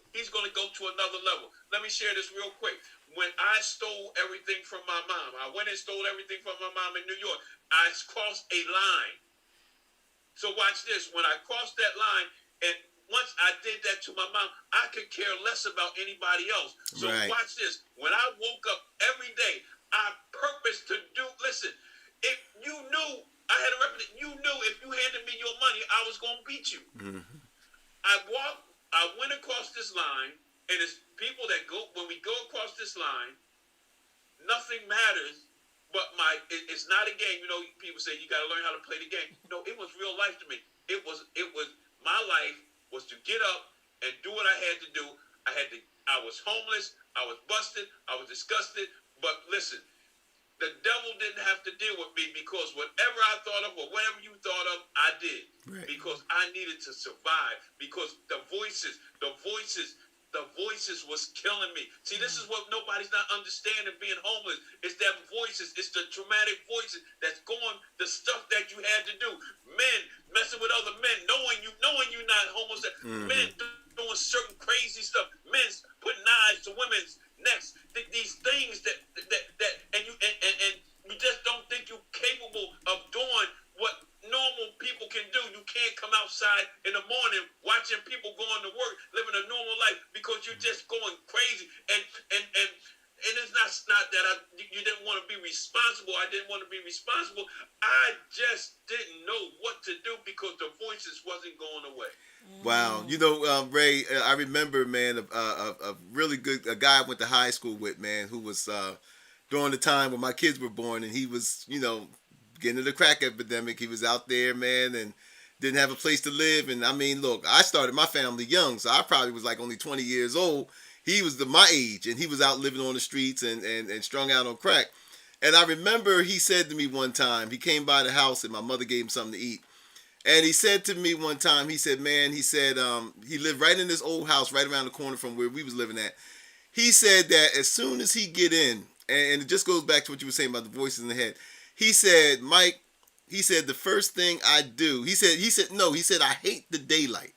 to another level. Let me share this real quick. When I stole everything from my mom, I went and stole everything from my mom in New York. I crossed a line. So watch this. When I crossed that line, and once I did that to my mom, I could care less about anybody else. So watch this. When I woke up every day, I purposed to do. Listen, if you knew I had a reputation, you knew if you handed me your money, I was going to beat you. Mm-hmm. I went across this line, and it's people that go when we go across this line. Nothing matters. But it's not a game. You know, people say you got to learn how to play the game. No, it was real life to me. It was my life was to get up and do what I had to do. I was homeless. I was busted. I was disgusted. But listen, the devil didn't have to deal with me because whatever I thought of or whatever you thought of, I did. Right. Because I needed to survive. Because the voices was killing me. See, this is what nobody's not understanding being homeless. It's that voices. It's the traumatic voices that's going, the stuff that you had to do. Men messing with other men, knowing you're not homeless. Mm-hmm. Men doing certain crazy stuff. Men putting knives to women's necks. These things that you just don't think you're capable of doing what normal people can do. You can't come outside in the morning watching people going to work, living a normal life because you're just going crazy. And it's not that you didn't want to be responsible. I didn't want to be responsible. I just didn't know what to do because the voices wasn't going away. Wow. You know, Ray, I remember, man, a really good guy I went to high school with, man, who was during the time when my kids were born, and he was, you know, getting into the crack epidemic. He was out there, man, and didn't have a place to live. And I mean, look, I started my family young, so I probably was like only 20 years old. He was my age, and he was out living on the streets and strung out on crack. And I remember he said to me one time, he came by the house and my mother gave him something to eat. And he said to me one time, he said, man, he said, he lived right in this old house right around the corner from where we was living at. He said that as soon as he get in, and it just goes back to what you were saying about the voices in the head. He said, Mike, he said, the first thing I do, he said, I hate the daylight.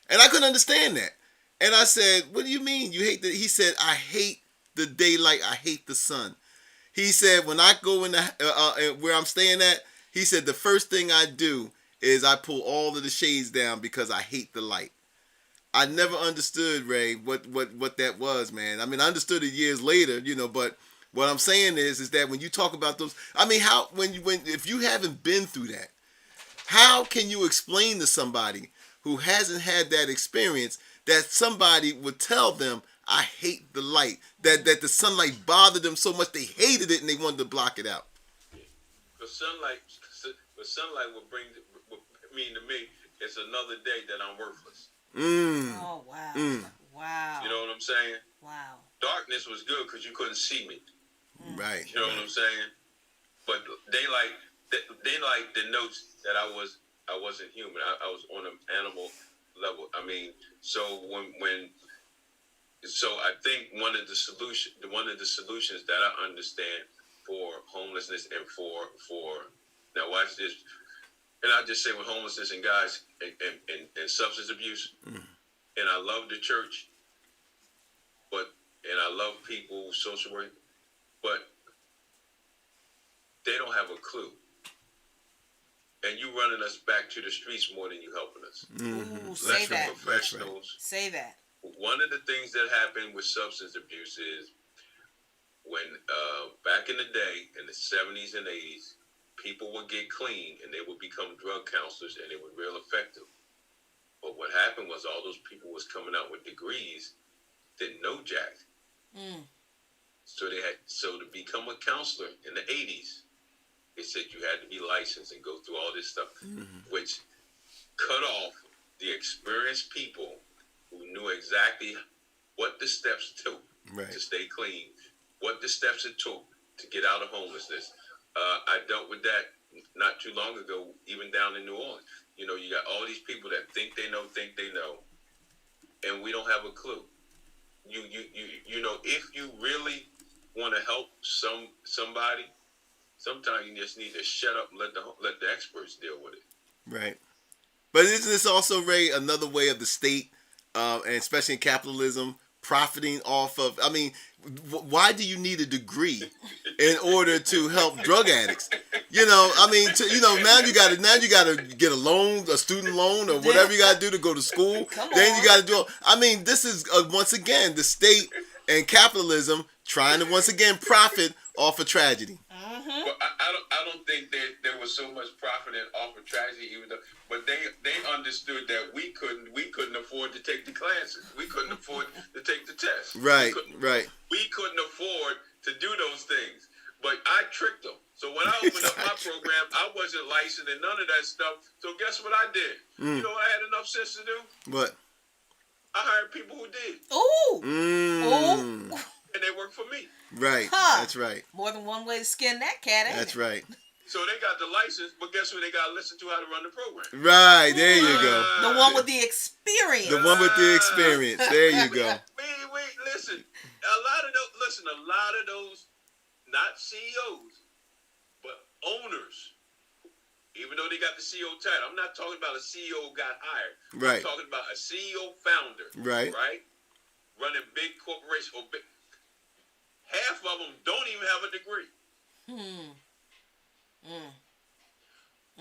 And I couldn't understand that. And I said, what do you mean you hate he said, I hate the daylight. I hate the sun. He said, when I go in where I'm staying at, he said, the first thing I do is I pull all of the shades down because I hate the light. I never understood, Ray, what that was, man. I mean, I understood it years later, you know, but what I'm saying is that when you talk about those, I mean, if you haven't been through that, how can you explain to somebody who hasn't had that experience that somebody would tell them, I hate the light, that the sunlight bothered them so much they hated it and they wanted to block it out? The sunlight would mean to me, it's another day that I'm worthless. Oh, wow. Wow. You know what I'm saying? Wow. Darkness was good because you couldn't see me. Right. You know what I'm saying? But daylight denotes that I wasn't human. I was on an animal level. I mean, so I think one of the solutions that I understand for homelessness and for now watch this, and I'll just say with homelessness and guys and substance abuse, and I love the church, and I love people, social work, but they don't have a clue. And you running us back to the streets more than you helping us. Ooh, say that. Professionals. Say that. One of the things that happened with substance abuse is when back in the day, in the 70s and 80s, people would get clean and they would become drug counselors and they were real effective. But what happened was all those people was coming out with degrees, didn't know jack. So to become a counselor in the 80s, they said you had to be licensed and go through all this stuff, which cut off the experienced people who knew exactly what the steps took to stay clean, what the steps it took to get out of homelessness. I dealt with that not too long ago, even down in New Orleans. You know, you got all these people that think they know, and we don't have a clue. You know, if you really want to help somebody, sometimes you just need to shut up and let the experts deal with it. Right. But isn't this also, Ray, another way of the state, and especially in capitalism, profiting off of? I mean, why do you need a degree in order to help drug addicts? You know, I mean, now you gotta get a loan, a student loan, or whatever you gotta do to go to school. Then you gotta do. I mean, this is once again the state and capitalism trying to once again profit off of tragedy. Well, I don't think that there was so much profiting off of tragedy, even though, but they understood that we couldn't afford to take the classes. We couldn't afford to take the tests. Right. We couldn't afford to do those things. But I tricked them. So when I opened up my program, I wasn't licensed and none of that stuff. So guess what I did? You know what I had enough sense to do? What? I hired people who did. Ooh. Ooh. And they worked for me. Right. Huh. That's right. More than one way to skin that cat, ain't That's it? right. So they got the license, but guess who they got to listen to how to run the program? Right. There you go. The one with the experience. The one with the experience. There you go. Wait, listen. A lot of those, not CEOs, but owners, even though they got the CEO title, I'm not talking about a CEO got hired. Right. I'm talking about a CEO founder. Right. Running big corporations. Half of them don't even have a degree.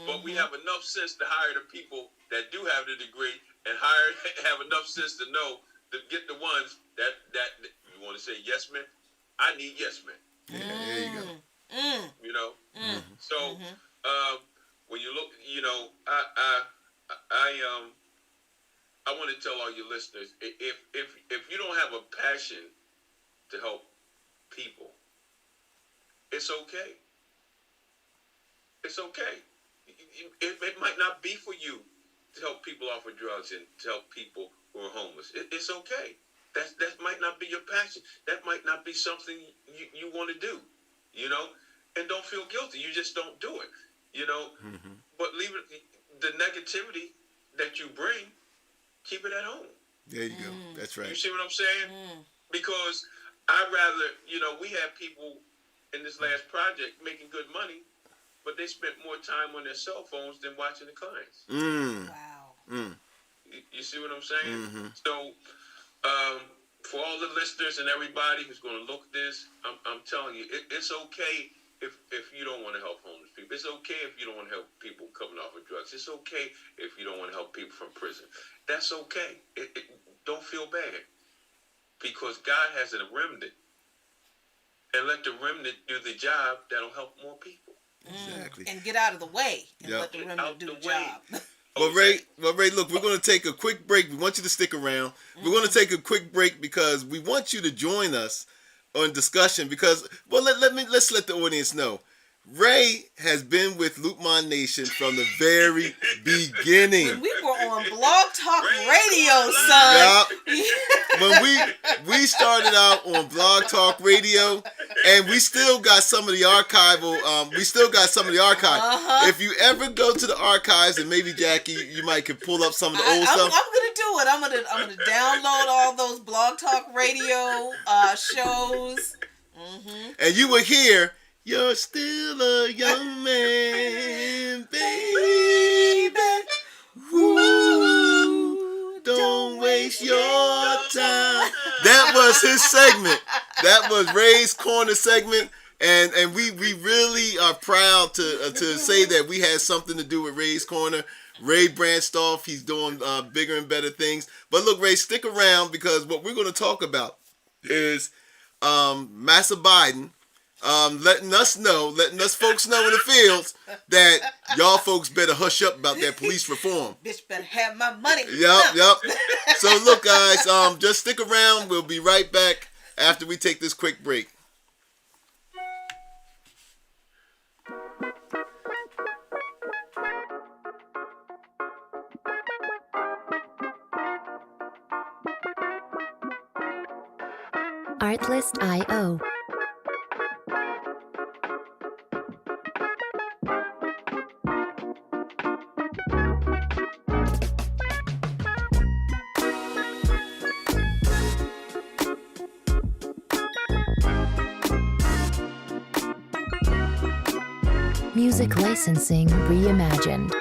But we have enough sense to hire the people that do have the degree and have enough sense to know to get the ones that you want to say yes men. I need yes men. Yeah, there you go. You know. So when you look, you know, I want to tell all your listeners, if you don't have a passion to help people, it's okay. It's okay. It might not be for you to help people off of drugs and to help people who are homeless. It's okay. That might not be your passion. That might not be something you want to do, you know? And don't feel guilty. You just don't do it, you know? But leave it, the negativity that you bring, keep it at home. There you go. That's right. You see what I'm saying? Because I'd rather, you know, we have people in this last project making good money, but they spent more time on their cell phones than watching the clients. Wow. You see what I'm saying? So, for all the listeners and everybody who's going to look at this, I'm telling you, it's okay if you don't want to help homeless people. It's okay if you don't want to help people coming off of drugs. It's okay if you don't want to help people from prison. That's okay. Don't feel bad, because God has a remnant, and let the remnant do the job that'll help more people. Exactly. And get out of the way and let the remnant do the job. Well, Ray, look, we're going to take a quick break. We want you to stick around. We're going to take a quick break because we want you to join us on discussion because, well, let's let the audience know. Ray has been with Luqman Nation from the very beginning. When we were on Blog Talk Radio, son. When we started out on Blog Talk Radio, and we still got some of the archival. If you ever go to the archives, and maybe Jackie, you might can pull up some of the old stuff. I'm gonna do it. I'm gonna download all those Blog Talk Radio shows. And you will hear. You're still a young man, baby. Woo, don't waste your time. That was his segment. That was Ray's Corner segment. And we really are proud to say that we had something to do with Ray's Corner. Ray branched off. He's doing bigger and better things. But look, Ray, stick around because what we're going to talk about is Massa Biden. Letting us folks know in the fields that y'all folks better hush up about that police reform. Bitch better have my money. Yep. So look, guys, just stick around. We'll be right back after we take this quick break. Artlist.io. Music licensing reimagined.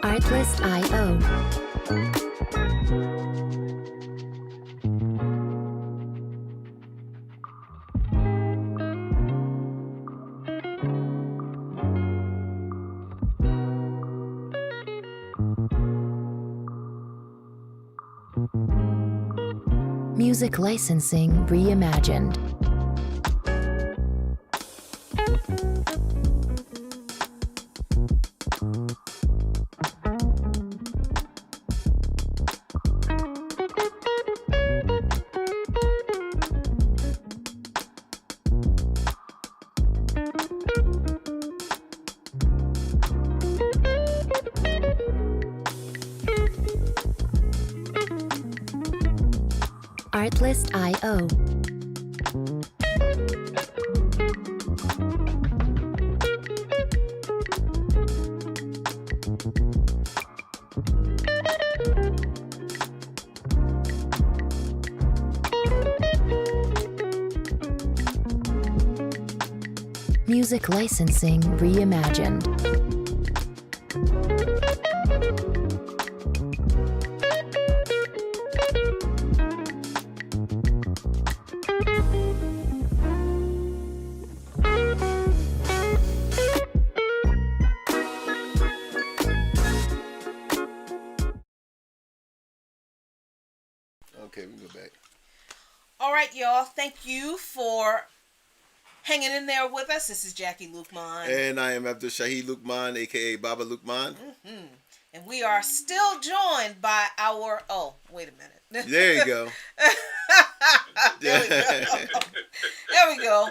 Artlist.io. Music licensing reimagined. Artlist.io. Music licensing reimagined. Okay, we go back. All right, y'all. Thank you for hanging in there with us. This is Jackie Luqman. And I am Abdul Shahid Luqman, aka Baba Luqman. And we are still joined by our... Oh, wait a minute. There you go. There we go. There we go.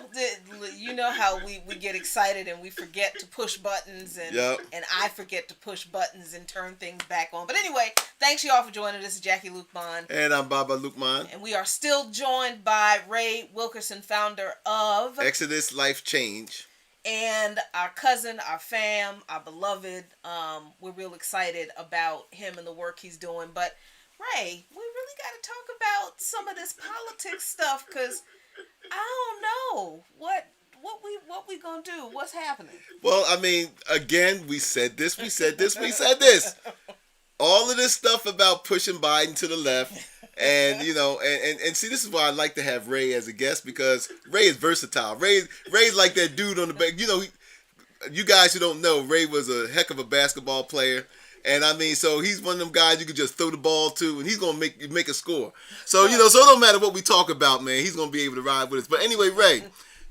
You know how we get excited and we forget to push buttons and Yep. and I forget to push buttons and turn things back on. But anyway, thanks y'all for joining us. This is Jackie Luqman. And I'm Baba Luqman. And we are still joined by Ray Wilkerson, founder of Exodus Life Change. and our cousin, our fam, our beloved. We're real excited about him and the work he's doing. But Ray, we really got to talk about some of this politics stuff because I don't know what we gonna do. What's happening? Well, I mean, again, we said this. All of this stuff about pushing Biden to the left, and you know, and see, this is why I like to have Ray as a guest because Ray is versatile. Ray's like that dude on the back. You know, you guys who don't know, Ray was a heck of a basketball player. And I mean, so he's one of them guys you could just throw the ball to, and he's gonna make a score. So you know, so it don't matter what we talk about, man. He's gonna be able to ride with us. But anyway, Ray,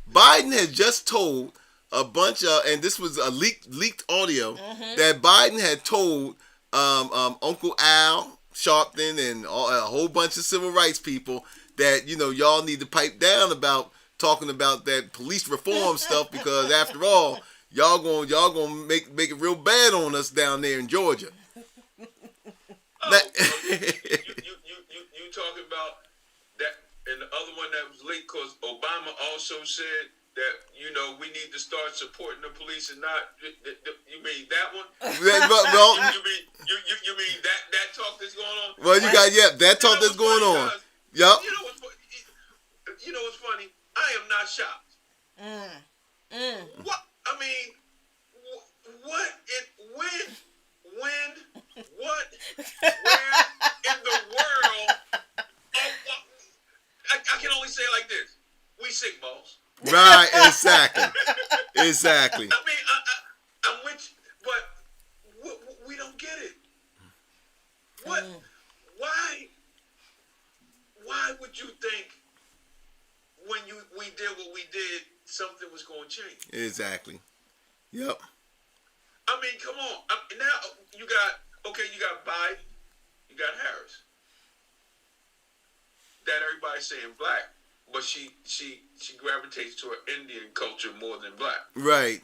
Biden has just told a bunch of, and this was a leaked audio that Biden had told Uncle Al Sharpton and a whole bunch of civil rights people that you know y'all need to pipe down about talking about that police reform stuff because after all. Y'all gonna make it real bad on us down there in Georgia. You talking about that and the other one that was late because Obama also said that you know we need to start supporting the police and not. You mean that one? Well, you mean that talk that's going on? Well, you got that talk that's going on. Yup. You know what's funny? I am not shocked. What? I mean, what? When? What? Where in the world? I can only say it like this: we sick balls. Right. Exactly. I mean, I'm with you, but we don't get it. What? Why would you think when we did what we did, something was going to change? Exactly. Yep. I mean, come on. Now you got Biden, you got Harris. That everybody's saying black, but she gravitates to her Indian culture more than black. Right.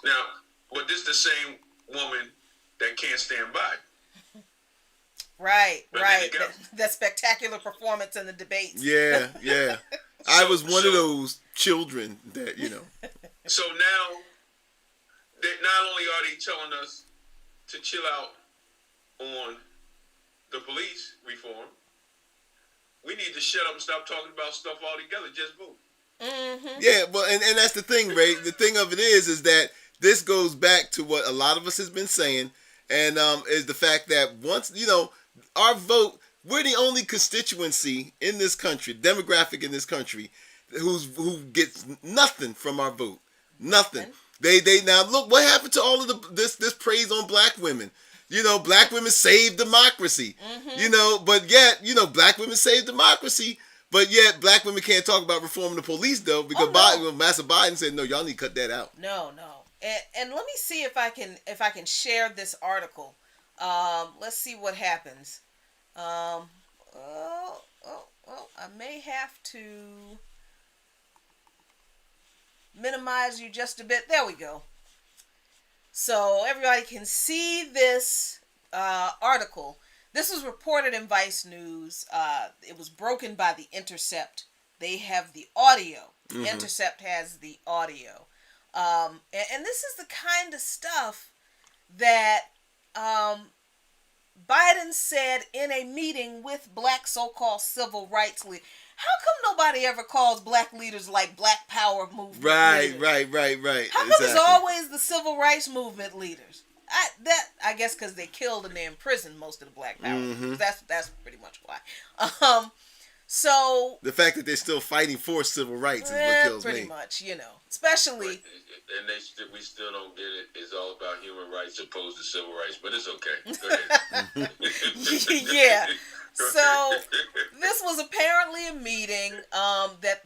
Now, but this the same woman that can't stand Biden. Right, But right. there you go. That spectacular performance in the debates. Yeah, yeah. I was one of so- those children that, So now, not only are they telling us to chill out on the police reform, we need to shut up and stop talking about stuff altogether. Just vote. Mm-hmm. Yeah, well, and that's the thing, Ray. The thing of it is that this goes back to what a lot of us has been saying, and is the fact that once, our vote, we're the only constituency in this country, demographic in this country, who gets nothing from our vote. Nothing. They now look what happened to all of this praise on black women. Black women saved democracy. But yet, black women saved democracy. But yet, black women can't talk about reforming the police, though, because Master Biden said, no, y'all need to cut that out. No. And let me see if I can share this article. Let's see what happens. I may have to minimize you just a bit. There we go. So everybody can see this article. This was reported in Vice News. It was broken by The Intercept. They have the audio. The Intercept has the audio. And this is the kind of stuff that Biden said in a meeting with black so-called civil rights leaders. How come nobody ever calls black leaders like Black Power movement leaders? Right. How come it's always the civil rights movement leaders? I guess because they killed and they imprisoned most of the Black Power. That's pretty much why. So the fact that they're still fighting for civil rights is what kills me. Pretty much, especially. And we still don't get it. It's all about human rights opposed to civil rights, but it's okay. Go ahead. Yeah. So this was apparently a meeting that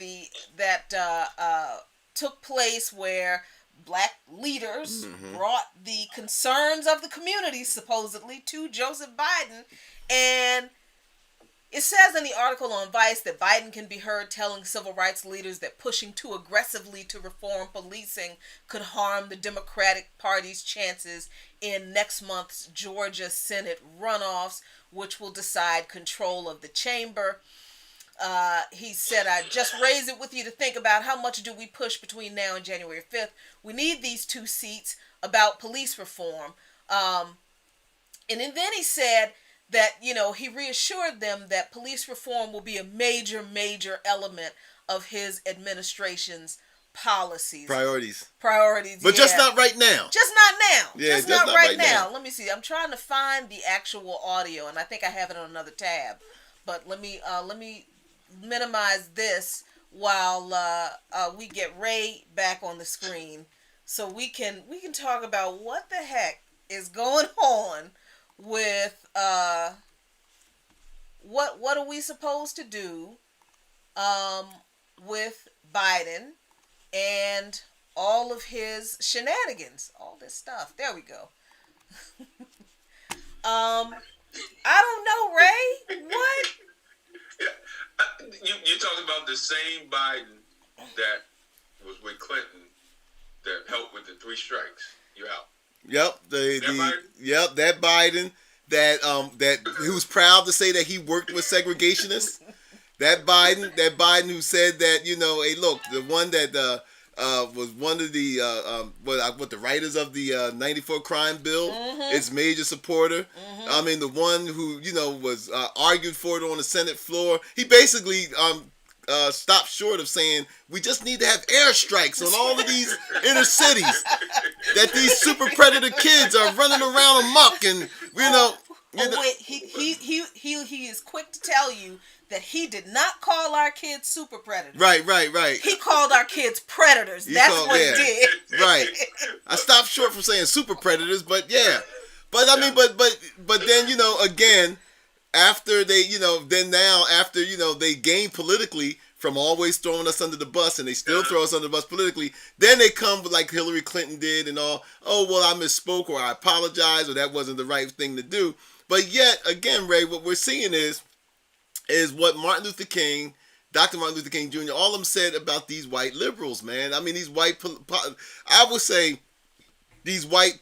took place where black leaders brought the concerns of the community supposedly to Joseph Biden, and it says in the article on Vice that Biden can be heard telling civil rights leaders that pushing too aggressively to reform policing could harm the Democratic Party's chances in next month's Georgia Senate runoffs, which will decide control of the chamber. He said, I just raised it with you to think about how much do we push between now and January 5th. We need these 2 seats about police reform. And then he said that, he reassured them that police reform will be a major, major element of his administration's policies. Priorities. Yeah. But just not right now. Just not now. Yeah, just not right now. Let me see. I'm trying to find the actual audio, and I think I have it on another tab. But let me minimize this while we get Ray back on the screen, so we can talk about what the heck is going on with what are we supposed to do with Biden and all of his shenanigans, all this stuff. There we go. I don't know, Ray. What? Yeah. You're talking about the same Biden that was with Clinton that helped with the 3 strikes. You're out. Yep, that Biden that who's proud to say that he worked with segregationists. That Biden who said that, hey, look, the one that was one of the what the writers of the 94 crime bill, its major supporter. I mean, the one who was argued for it on the Senate floor. He basically stopped short of saying we just need to have airstrikes on all of these inner cities. That these super predator kids are running around amok, and wait, he is quick to tell you that he did not call our kids super predators. Right. He called our kids predators. That's what he did. Right. I stopped short from saying super predators, but yeah. But I mean, but then again, after they they gain politically from always throwing us under the bus, and they still throw us under the bus politically. Then they come with like Hillary Clinton did and all. Oh well, I misspoke, or I apologize, or that wasn't the right thing to do. But yet again, Ray, what we're seeing is what Dr. Martin Luther King Jr., all of them said about these white liberals, man. I mean, these white, I would say, these white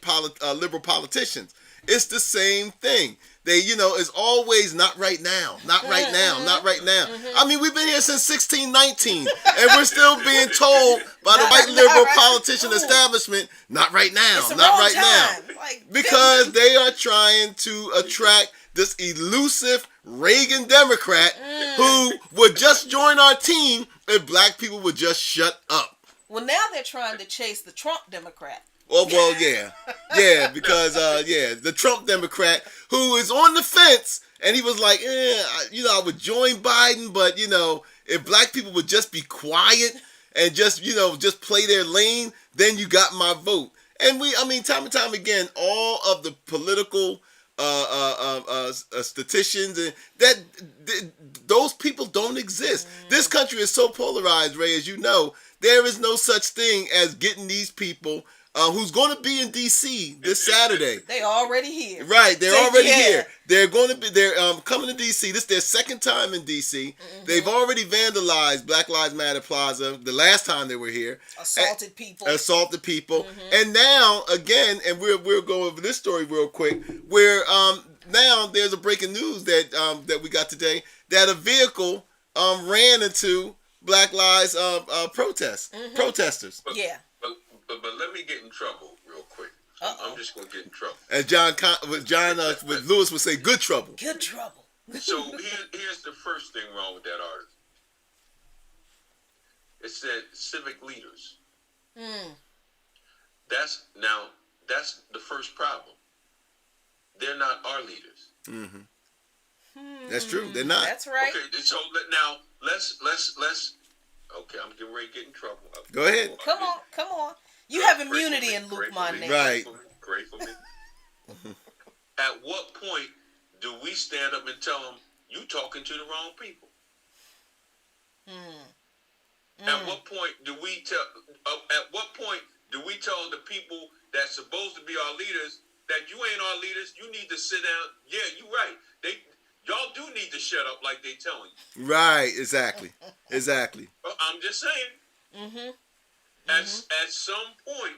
liberal politicians. it's the same thing. They, it's always not right now, not right now, not right now. I mean, we've been here since 1619, and we're still being told by the white liberal politician establishment, not right now, It's the not wrong right time. now. Like, Because they are trying to attract this elusive Reagan Democrat who would just join our team if black people would just shut up. well, now they're trying to chase the Trump Democrat. Well, yeah, because the Trump Democrat who is on the fence, and he was like, I would join Biden, but if black people would just be quiet and just play their lane, then you got my vote. And time and time again, all of the political statisticians and those people don't exist. This country is so polarized, Ray, as you know. There is no such thing as getting these people. Who's going to be in D.C. this Saturday? They already here. Right, they're already here. They're coming to D.C. This is their second time in D.C. They've already vandalized Black Lives Matter Plaza the last time they were here. Assaulted people. And now, again, and we'll go over this story real quick, where now there's a breaking news that we got today, that a vehicle ran into Black Lives protesters. Yeah. But let me get in trouble real quick. I'm just gonna get in trouble. As with Lewis would say, good trouble. Good trouble. So here's the first thing wrong with that article. It said civic leaders. That's the first problem. They're not our leaders. That's true. They're not. That's right. Okay, so now let's. Okay, I'm getting ready to get in trouble. Go ahead. Come on. You have immunity in Luqman name. Right. Great for me. At what point do we stand up and tell them you talking to the wrong people? At what point do we tell? At what point do we tell the people that's supposed to be our leaders that you ain't our leaders? You need to sit down. Yeah, you're right. Y'all do need to shut up like they telling you. Right. Exactly. I'm just saying. At some point,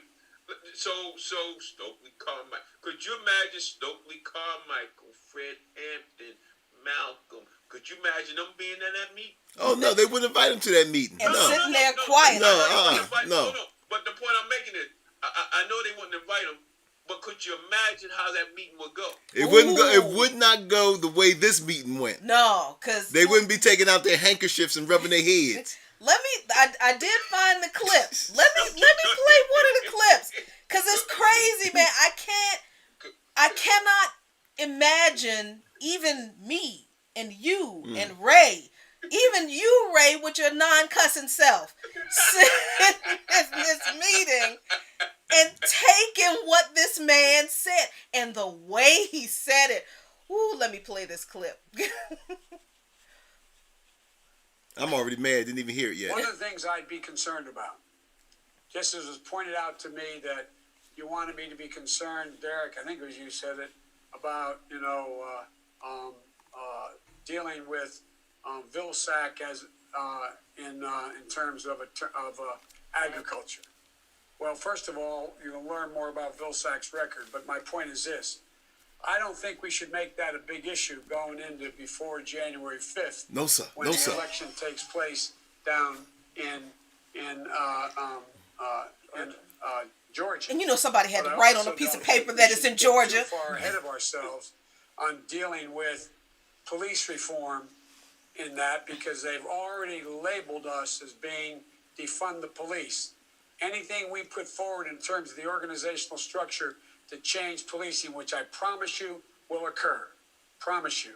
so Stokely Carmichael. Could you imagine Stokely Carmichael, Fred Hampton, Malcolm? Could you imagine them being at that meeting? Oh no, they wouldn't invite him to that meeting. And No. sitting there quiet. No. But the point I'm making is, I know they wouldn't invite him, but could you imagine how that meeting would go? It wouldn't go. It would not go the way this meeting went. No, because They wouldn't be taking out their handkerchiefs and rubbing their heads. I did find the clips. Let me play one of the clips, because it's crazy, man. I cannot imagine even me and you and Ray, even you, Ray, with your non-cussing self, sitting in this meeting and taking what this man said and the way he said it. Ooh, let me play this clip. I'm already mad. Didn't even hear it yet. One of the things I'd be concerned about, just as was pointed out to me that you wanted me to be concerned, Derek, I think it was you said it, about, dealing with Vilsack as in terms of agriculture. Well, first of all, you'll learn more about Vilsack's record, but my point is this. I don't think we should make that a big issue going into before January 5th. No, sir. When No, the sir. election takes place down in Georgia. And somebody had to But I write on also a piece of don't paper think that we it's in should get Georgia. Too far ahead of ourselves on dealing with police reform in that, because they've already labeled us as being defund the police. Anything we put forward in terms of the organizational structure to change policing, which I promise you will occur. Promise you.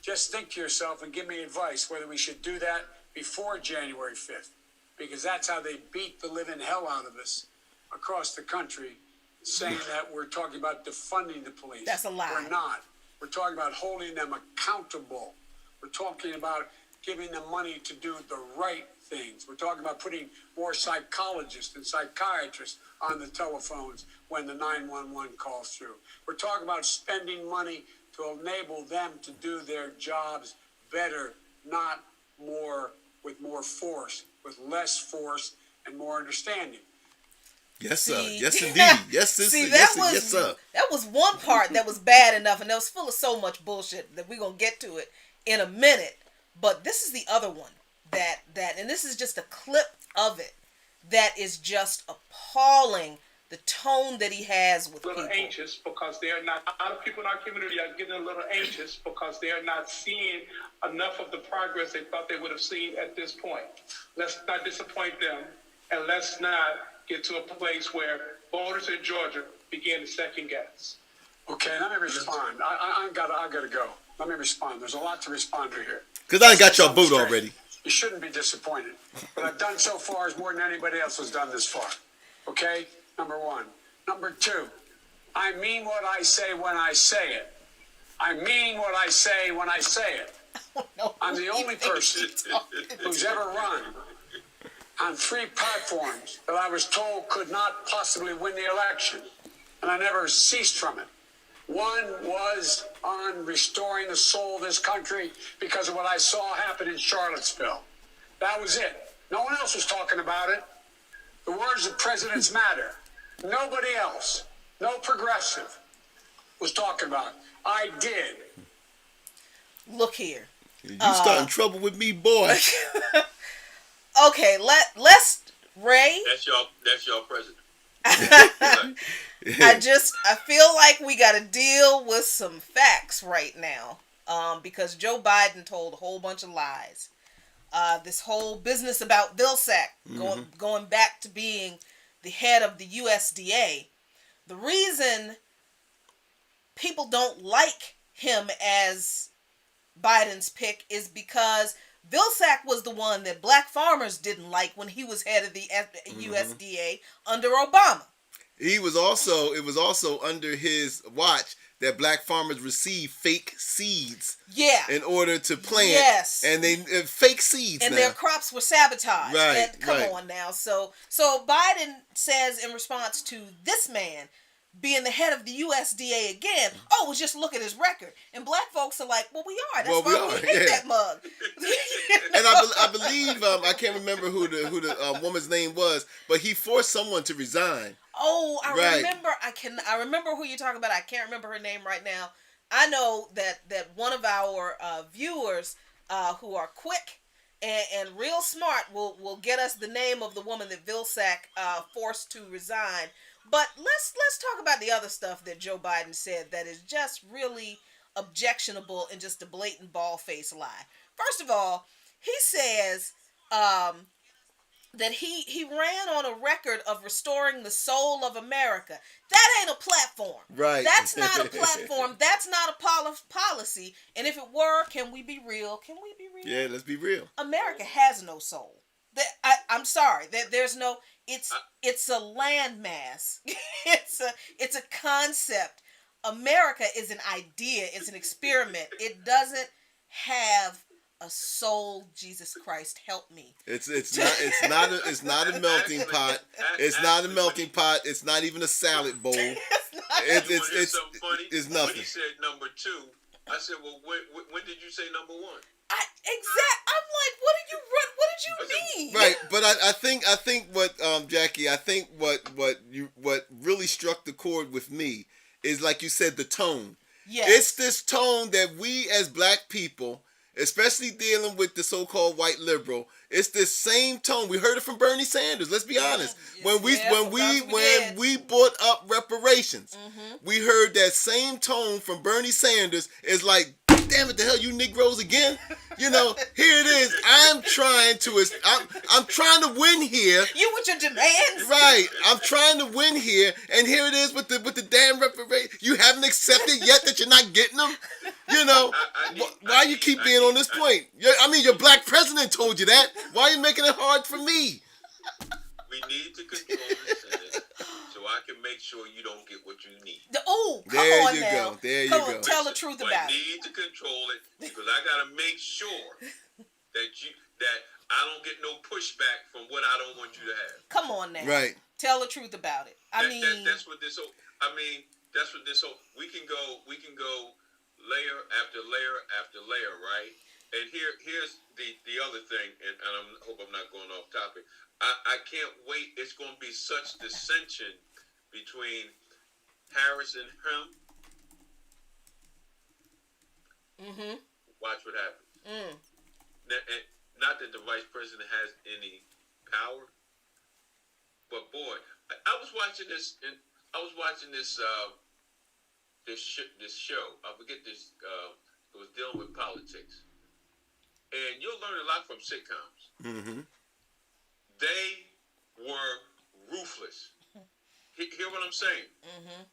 Just think to yourself and give me advice whether we should do that before January 5th, because that's how they beat the living hell out of us across the country, saying that we're talking about defunding the police. That's a lie. We're not. We're talking about holding them accountable. We're talking about giving them money to do the right things. We're talking about putting more psychologists and psychiatrists on the telephones when the 911 calls through. We're talking about spending money to enable them to do their jobs better, not more with more force, with less force and more understanding. Yes, sir. See, Yes, indeed. Yes, sister. see, Yes, sir. that was one part that was bad enough, and that was full of so much bullshit that we're gonna get to it in a minute. But this is the other one that, and this is just a clip of it that is just appalling. The tone that he has with people. A little anxious because they are not. A lot of people in our community are getting a little anxious because they are not seeing enough of the progress they thought they would have seen at this point. Let's not disappoint them, and let's not get to a place where voters in Georgia begin to second guess. Okay, let me respond. I gotta go. Let me respond. There's a lot to respond to here. Because I ain't got your vote already. You shouldn't be disappointed. What I've done so far is more than anybody else has done this far. Okay? Number one. Number two, I mean what I say when I say it. I mean what I say when I say it. I'm the only person who's ever run on 3 platforms that I was told could not possibly win the election, and I never ceased from it. One was on restoring the soul of this country because of what I saw happen in Charlottesville. That was it. No one else was talking about it. The words of presidents matter. Nobody else, no progressive, was talking about it. I did. Look here. You starting trouble with me, boy. Okay, let's Ray. That's y'all president. I feel like we got to deal with some facts right now, because Joe Biden told a whole bunch of lies. This whole business about Vilsack going back to being the head of the USDA. The reason people don't like him as Biden's pick is because Vilsack was the one that black farmers didn't like when he was head of the USDA under Obama. It was also under his watch that black farmers received fake seeds. Yeah. In order to plant. Yes. And they fake seeds. And now. their crops were sabotaged. Right. And come on now. So Biden says in response to this man being the head of the USDA again, well, just look at his record. And black folks are like, well, we are. That's why we hate that mug. And I believe I can't remember who the woman's name was, but he forced someone to resign. Oh, I Right. remember. I remember who you're talking about. I can't remember her name right now. I know that one of our viewers who are quick and real smart will get us the name of the woman that Vilsack forced to resign. But let's talk about the other stuff that Joe Biden said that is just really objectionable and just a blatant bald-faced lie. First of all, he says that he ran on a record of restoring the soul of America. That ain't a platform. Right. That's not a platform. That's not a policy. And if it were, can we be real? Can we be real? Yeah, let's be real. America has no soul. I'm sorry. There's no. It's a landmass. It's a concept. America is an idea. It's an experiment. It doesn't have a soul. Jesus Christ, help me. It's not a melting pot. It's not a melting pot. It's not even a salad bowl. It's something funny. It's nothing. When he said number 2, I said, well, when did you say number 1? I'm like, what did you mean? Right, but I think what Jackie, I think what really struck the chord with me is, like you said, the tone. Yes. It's this tone that we as black people, especially dealing with the so-called white liberal, it's this same tone. We heard it from Bernie Sanders. Let's be honest. When we brought up reparations, we heard that same tone from Bernie Sanders. Is like, damn it, the hell, you Negroes again? You know, here it is. I'm trying to win here. You with your demands? Right. I'm trying to win here, and here it is with the damn reparation. You haven't accepted yet that you're not getting them. You know, why you keep being on this point? Your black president told you that. Why are you making it hard for me? We need to control the Senate so I can make sure you don't get what you need. Oh, come there on you now. go. There you come go. On, tell the truth about it. I need to control it because I got to make sure that I don't get no pushback from what I don't want you to have. Come on now. Right. Tell the truth about it. That's what this whole. We can go layer after layer after layer, right? And here's the other thing, and I hope I'm not going off topic. I can't wait. It's going to be such dissension between Harris and him. Mm-hmm. Watch what happens. Not that the vice president has any power, but boy, I was watching this, and I was watching this show. I forget this. It was dealing with politics, and you'll learn a lot from sitcoms. Mm-hmm. They were ruthless. Hear what I'm saying? Mm-hmm.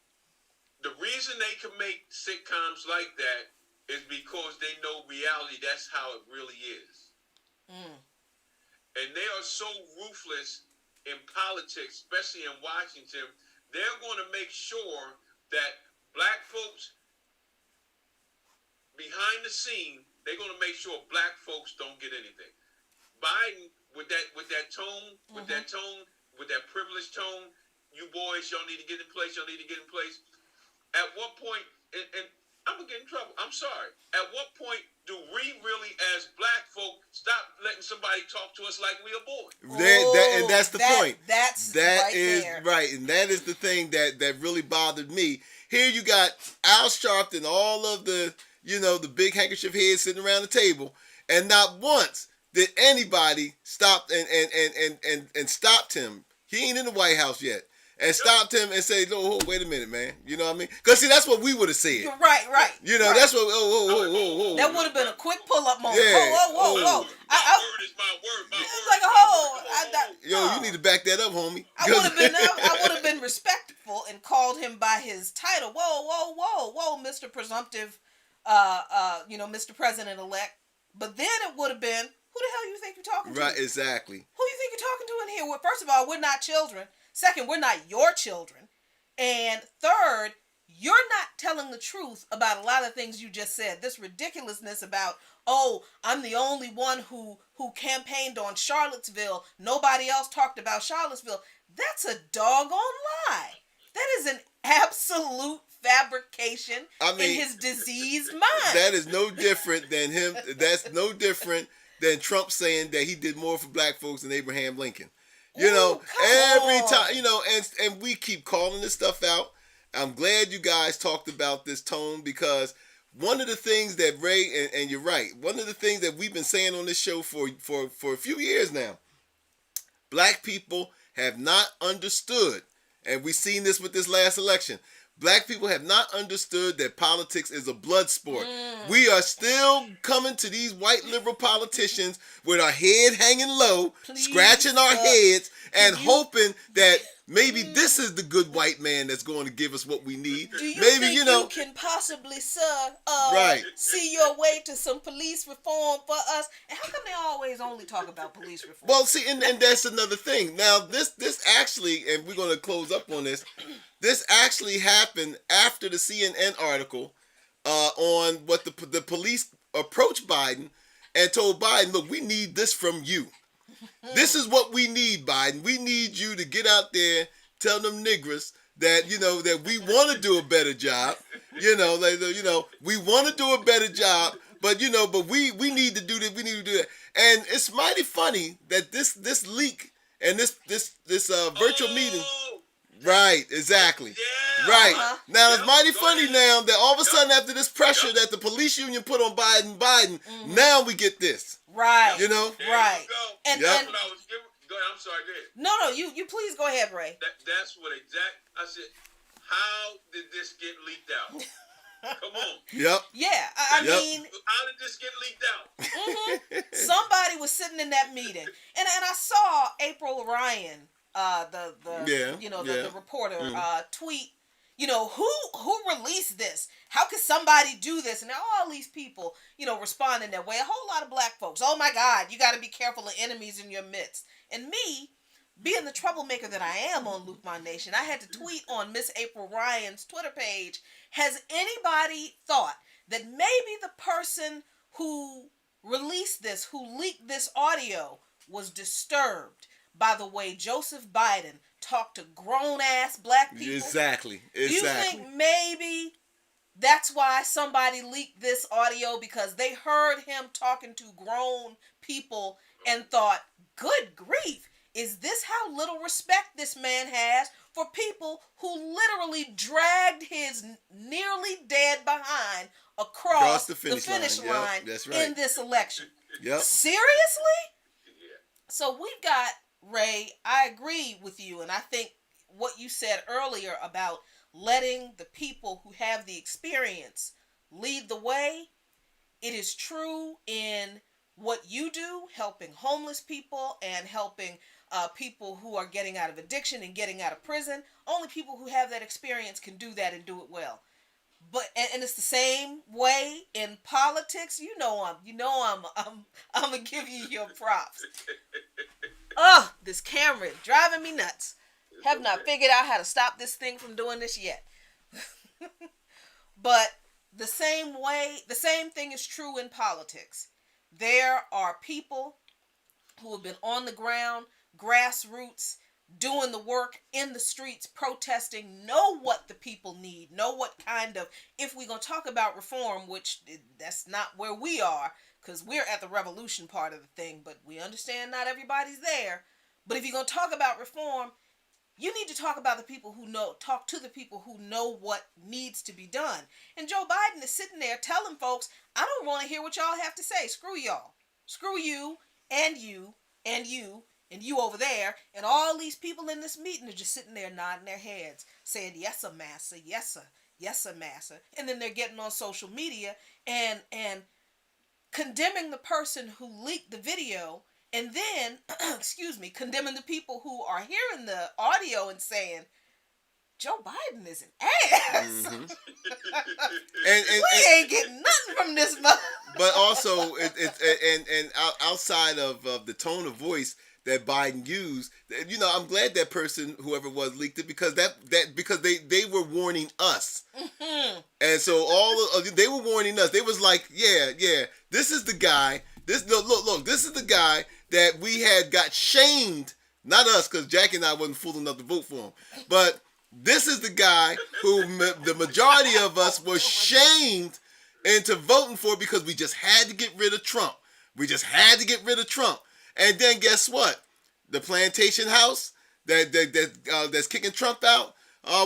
The reason they can make sitcoms like that is because they know reality. That's how it really is. And they are so ruthless in politics, especially in Washington. They're going to make sure that black folks behind the scene, they're going to make sure black folks don't get anything. Biden, with that tone, with that privileged tone, you boys, y'all need to get in place. Y'all need to get in place. At what point, and I'm gonna get in trouble. I'm sorry. At what point do we really, as black folk, stop letting somebody talk to us like we are boys? And that's the point. That right is there. right, and that is the thing that really bothered me. Here you got Al Sharpton, all of the the big handkerchief heads sitting around the table, and not once did anybody stop and stopped him. He ain't in the White House yet. And stopped him and say, "Oh, wait a minute, man." You know what I mean? Because see, that's what we would have said. Right. That's what. Oh. That would have been a quick pull-up moment. Yeah. Whoa. My word is my word. My It's word. like Yo, you need to back that up, homie. I would have been respectful and called him by his title. Whoa, Mr. Presumptive, Mr. President-elect. But then it would have been, who the hell you think you're talking to? Right, exactly. Who you think you're talking to in here? Well, first of all, we're not children. Second, we're not your children. And third, you're not telling the truth about a lot of things you just said. This ridiculousness about, I'm the only one who campaigned on Charlottesville. Nobody else talked about Charlottesville. That's a doggone lie. That is an absolute fabrication in his diseased mind. That is no different than him. That's no different than Trump saying that he did more for black folks than Abraham Lincoln. Every time, and we keep calling this stuff out. I'm glad you guys talked about this tone, because one of the things that Ray, and you're right, one of the things that we've been saying on this show for a few years now, black people have not understood, and we've seen this with this last election, black people have not understood that politics is a blood sport. We are still coming to these white liberal politicians with our head hanging low, scratching our heads, and hoping that maybe this is the good white man that's going to give us what we need. Do you maybe think you can possibly, sir, see your way to some police reform for us? And how come they always only talk about police reform? Well, see, and that's another thing. Now, this actually, and we're going to close up on this. This actually happened after the CNN article on what the police approached Biden and told Biden, look, we need this from you. This is what we need, Biden. We need you to get out there, tell them niggers that, that we want to do a better job. We want to do a better job, but we need to do this, we need to do that. And it's mighty funny that this leak and this virtual meeting. Right, exactly. Yeah. Right. Uh-huh. Now, it's mighty funny now that all of a sudden after this pressure that the police union put on Biden, now we get this. Right. There Right. you go. And, That's and what I was giving. Go ahead. I'm sorry. Go ahead. no, you please go ahead, Ray. That's what I said, how did this get leaked out? Come on. Yep. Yeah, I Yep. mean, How did this get leaked out? somebody was sitting in that meeting, and I saw April Ryan, the reporter, tweet, who released this? How could somebody do this? And all these people, responding that way. A whole lot of black folks. Oh my God, you got to be careful of enemies in your midst. And me, being the troublemaker that I am on Luqman Nation, I had to tweet on Miss April Ryan's Twitter page. Has anybody thought that maybe the person who released this, who leaked this audio, was disturbed by the way Joseph Biden talked to grown-ass black people? Exactly. Do you think maybe that's why somebody leaked this audio, because they heard him talking to grown people and thought, good grief, is this how little respect this man has for people who literally dragged his nearly dead behind across the finish line Yep, that's right. in this election? Yep. Seriously? Yeah. So we've got, Ray, I agree with you, and I think what you said earlier about letting the people who have the experience lead the way, it is true in what you do, helping homeless people and helping people who are getting out of addiction and getting out of prison. Only people who have that experience can do that and do it well. But and it's the same way in politics. I'm gonna give you your props. Oh, this camera is driving me nuts. Have not figured out how to stop this thing from doing this yet. But the same thing is true in politics. There are people who have been on the ground, grassroots, doing the work in the streets, protesting, know what the people need, know what kind of, if we're going to talk about reform, which that's not where we are, because we're at the revolution part of the thing, but we understand not everybody's there. But if you're going to talk about reform, you need to talk to the people who know what needs to be done. And Joe Biden is sitting there telling folks, I don't want to hear what y'all have to say. Screw y'all. Screw you and you and you and you over there. And all these people in this meeting are just sitting there nodding their heads, saying, yes, sir, massa, yes, sir, yes, sir, massa. And then they're getting on social media and condemning the person who leaked the video, and then, condemning the people who are hearing the audio and saying, Joe Biden is an ass. Mm-hmm. We ain't getting nothing from this mother. But also, outside of the tone of voice that Biden used, I'm glad that person, whoever it was, leaked it, because because they were warning us, and so they were warning us. They was like, yeah, this is the guy. Look, this is the guy that we had got shamed. Not us, because Jackie and I wasn't fool enough to vote for him, but this is the guy who the majority of us were shamed into voting for because we just had to get rid of Trump. And then guess what? The plantation house that's kicking Trump out.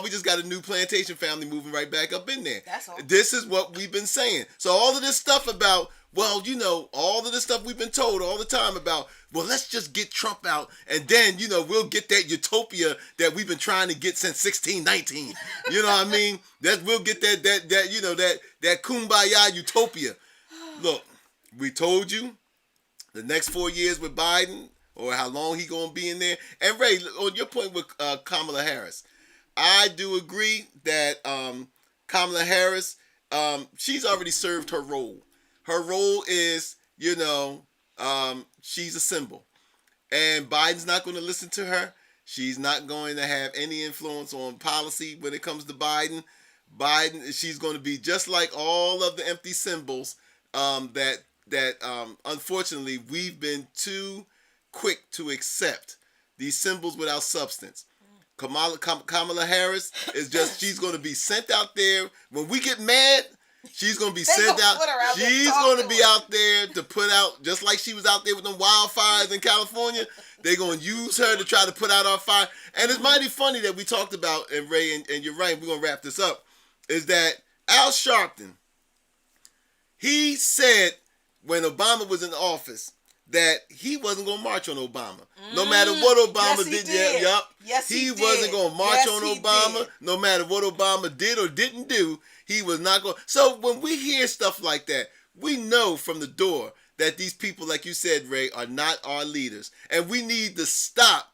We just got a new plantation family moving right back up in there. That's all. This is what we've been saying. So all of this stuff about, all of this stuff we've been told all the time about, well, let's just get Trump out, and then, we'll get that utopia that we've been trying to get since 1619. You know what I mean? That we'll get that kumbaya utopia. Look, we told you the next 4 years with Biden, or how long he gonna be in there. And Ray, on your point with Kamala Harris, I do agree that Kamala Harris, she's already served her role. Her role is, she's a symbol. And Biden's not going to listen to her. She's not going to have any influence on policy when it comes to Biden. She's going to be just like all of the empty symbols that unfortunately we've been too quick to accept. These symbols without substance. Kamala Harris is she's going to be sent out there. When we get mad, she's going to be sent out. She's going to be out there to put out, just like she was out there with them wildfires in California. They're going to use her to try to put out our fire. And it's mighty funny that we talked about, and Ray, and you're right, we're going to wrap this up, is that Al Sharpton, he said when Obama was in office that he wasn't going to march on Obama. No matter what Obama did. Yes, he wasn't going to march on Obama. No matter what Obama did or didn't do, he was not going. So when we hear stuff like that, we know from the door that these people, like you said, Ray, are not our leaders. And we need to stop.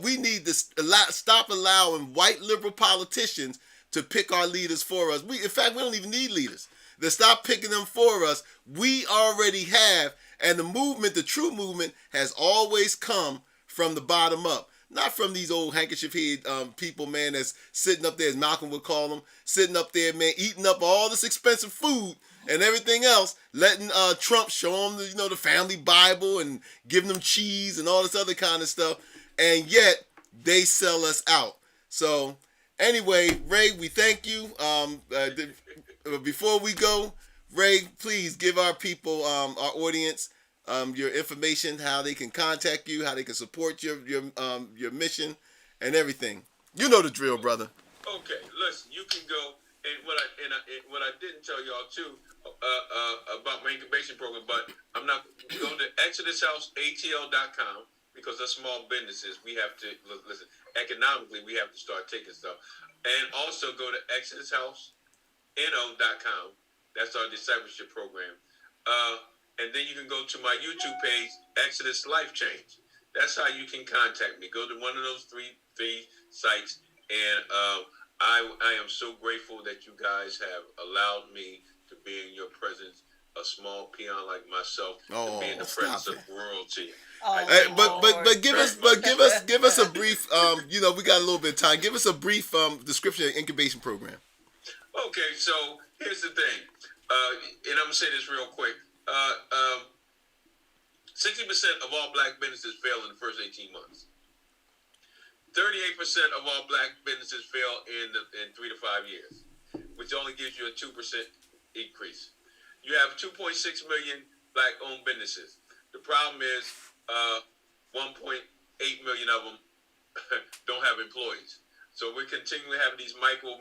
We need to stop allowing white liberal politicians to pick our leaders for us. In fact, we don't even need leaders. To stop picking them for us. We already have. And the movement, the true movement, has always come from the bottom up. Not from these old handkerchief-head people, man, that's sitting up there, as Malcolm would call them, sitting up there, man, eating up all this expensive food and everything else, letting Trump show them, the family Bible and giving them cheese and all this other kind of stuff. And yet, they sell us out. So, anyway, Ray, we thank you. Before we go, Ray, please give our people, our audience, your information, how they can contact you, how they can support your mission, and everything. You know the drill, brother. Okay, listen, you can go, and what I didn't tell y'all too about my incubation program, but I'm not going to ExodusHouseATL.com because they're small businesses. We have to listen economically. We have to start taking stuff, and also go to ExodusHouseNO.com. That's our discipleship program, and then you can go to my YouTube page, Exodus Life Change. That's how you can contact me. Go to one of those three sites, and I am so grateful that you guys have allowed me to be in your presence, a small peon like myself, to be in the presence of royalty. But give us a brief. We got a little bit of time. Give us a brief description of the incubation program. Okay, so here's the thing, and I'm gonna say this real quick. 60% of all black businesses fail in the first 18 months. 38% of all black businesses fail in 3 to 5 years, which only gives you a 2% increase. You have 2.6 million black-owned businesses. The problem is 1.8 million of them don't have employees. So we're continually having these micro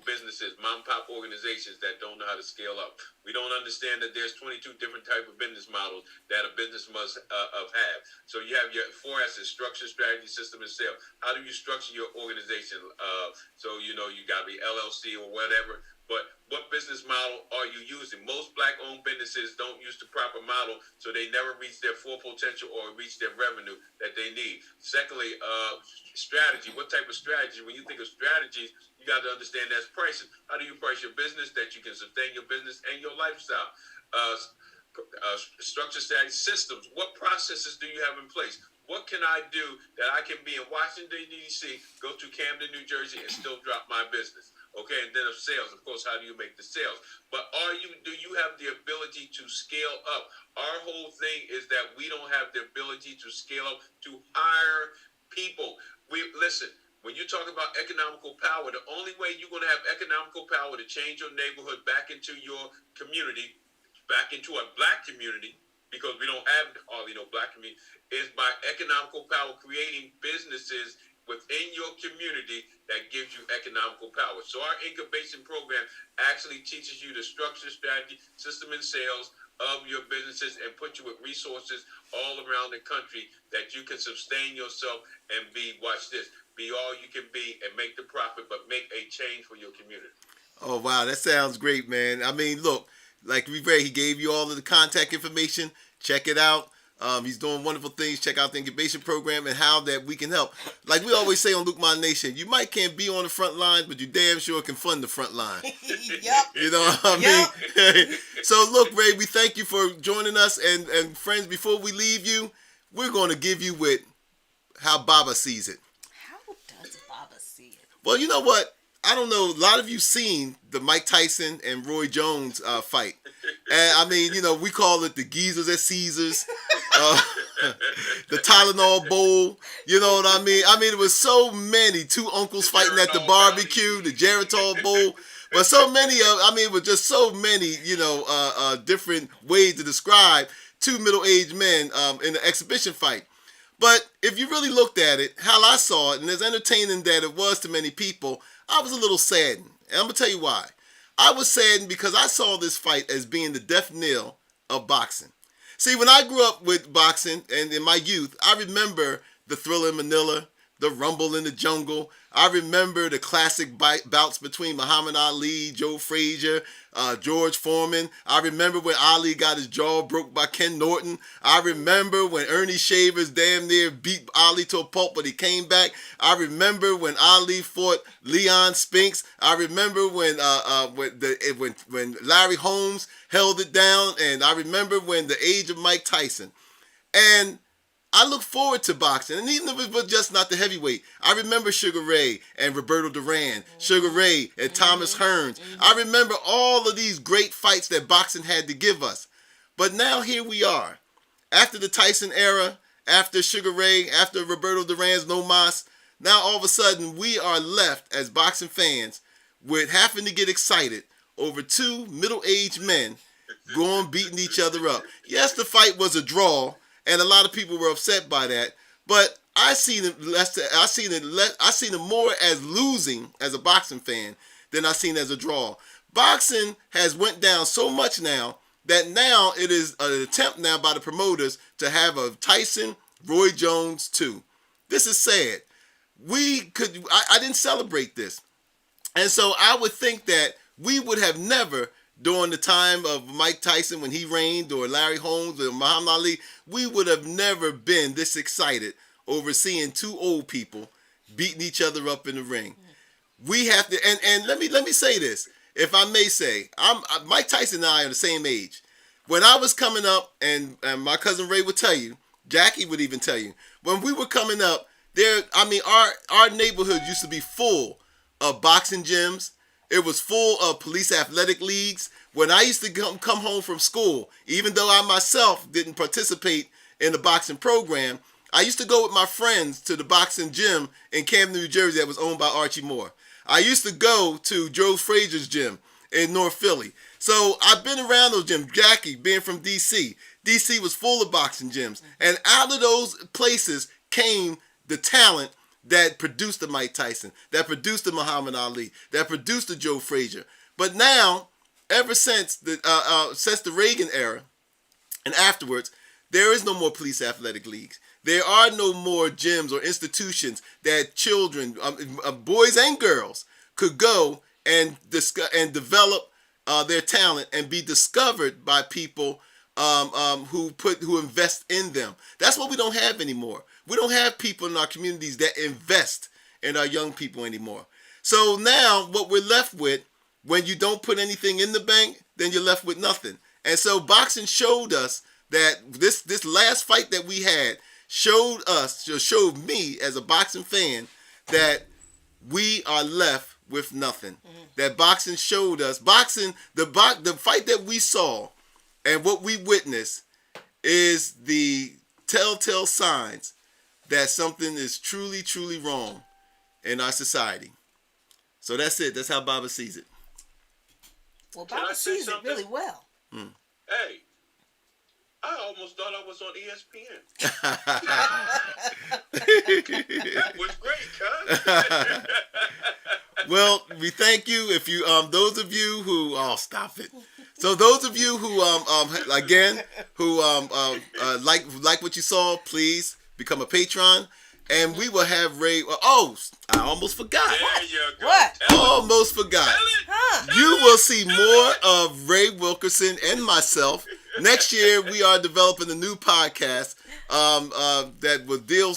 businesses, mom and pop organizations that don't know how to scale up. We don't understand that there's 22 different type of business models that a business must have. So you have your 4 S's: structure, strategy, system, and sale. How do you structure your organization? So you got to be LLC or whatever. But what business model are you using? Most black-owned businesses don't use the proper model, so they never reach their full potential or reach their revenue that they need. Secondly, strategy. What type of strategy? When you think of strategies, you got to understand that's pricing. How do you price your business that you can sustain your business and your lifestyle? Structure, strategy, systems. What processes do you have in place? What can I do that I can be in Washington, D.C., go to Camden, New Jersey, and still drop my business? Okay, and then of sales, of course, how do you make the sales? But do you have the ability to scale up? Our whole thing is that we don't have the ability to scale up, to hire people. Listen, when you talk about economical power, the only way you're going to have economical power to change your neighborhood back into your community, back into a black community, because we don't have hardly no black community, is by economical power, creating businesses within your community that gives you economical power. So our incubation program actually teaches you the structure, strategy, system, and sales of your businesses and put you with resources all around the country that you can sustain yourself and be all you can be and make the profit, but make a change for your community. Oh, wow. That sounds great, man. I mean, look, like we read, he gave you all of the contact information. Check it out. He's doing wonderful things. Check out the incubation program and how that we can help. Like we always say on Luqman Nation, you can't be on the front lines, but you damn sure can fund the front line. Yep. You know what I mean? So look, Ray, we thank you for joining us. And friends, before we leave you, we're going to give you with how Baba sees it. How does Baba see it? Well, you know what? I don't know. A lot of you seen the Mike Tyson and Roy Jones fight. And I mean, we call it the geezers at Caesars, the Tylenol Bowl. You know what I mean? I mean, it was so many. 2 uncles fighting at the barbecue, the Geritol Bowl. But so many it was just so many, different ways to describe 2 middle-aged men in an exhibition fight. But if you really looked at it, how I saw it, and as entertaining that it was to many people, I was a little saddened. And I'm going to tell you why. I was saddened because I saw this fight as being the death knell of boxing. See, when I grew up with boxing and in my youth, I remember the Thriller in Manila, the Rumble in the Jungle. I remember the classic bouts between Muhammad Ali, Joe Frazier, George Foreman. I remember when Ali got his jaw broke by Ken Norton. I remember when Ernie Shavers damn near beat Ali to a pulp, but he came back. I remember when Ali fought Leon Spinks. I remember when Larry Holmes held it down, and I remember when the age of Mike Tyson. And I look forward to boxing, and even if it was just not the heavyweight, I remember Sugar Ray and Roberto Duran, Sugar Ray and Thomas Hearns. I remember all of these great fights that boxing had to give us. But now here we are. After the Tyson era, after Sugar Ray, after Roberto Duran's No Mas, now all of a sudden we are left as boxing fans with having to get excited over 2 middle-aged men going beating each other up. Yes, the fight was a draw, and a lot of people were upset by that. But I seen it more as losing as a boxing fan than I seen as a draw. Boxing has went down so much now that now it is an attempt now by the promoters to have a Tyson Roy Jones 2. This is sad. I didn't celebrate this. And so I would think that we would have never, during the time of Mike Tyson when he reigned, or Larry Holmes or Muhammad Ali, we would have never been this excited over seeing two old people beating each other up in the ring. We have to, and let me say this, if I may say, Mike Tyson and I are the same age. When I was coming up, and my cousin Ray would tell you, Jackie would even tell you, when we were coming up, our neighborhood used to be full of boxing gyms. It was full of police athletic leagues. When I used to come home from school, even though I myself didn't participate in the boxing program, I used to go with my friends to the boxing gym in Camden, New Jersey that was owned by Archie Moore. I used to go to Joe Frazier's gym in North Philly. So I've been around those gyms. Jackie, being from D.C., D.C. was full of boxing gyms. And out of those places came the talent that produced the Mike Tyson, that produced the Muhammad Ali, that produced the Joe Frazier. But now, ever since the Reagan era and afterwards, there is no more police athletic leagues. There are no more gyms or institutions that children, boys and girls, could go and develop their talent and be discovered by people who invest in them. That's what we don't have anymore. We don't have people in our communities that invest in our young people anymore. So now what we're left with, when you don't put anything in the bank, then you're left with nothing. And so boxing showed us that this last fight that we had showed me as a boxing fan that we are left with nothing. That boxing showed us, the fight that we saw and what we witnessed is the telltale signs that something is truly, truly wrong in our society. So that's it. That's how Baba sees it. Well, Can I Baba say sees it something? really well. Hey, I almost thought I was on ESPN. That was great, cuz. Well, we thank you. If you those of you who stop it. So those of you who like what you saw, please become a patron, and we will have Ray. I almost forgot. There you go. What? Almost forgot. Tell it. Huh? You will see more of Ray Wilkerson and myself. Next year, we are developing a new podcast that will deal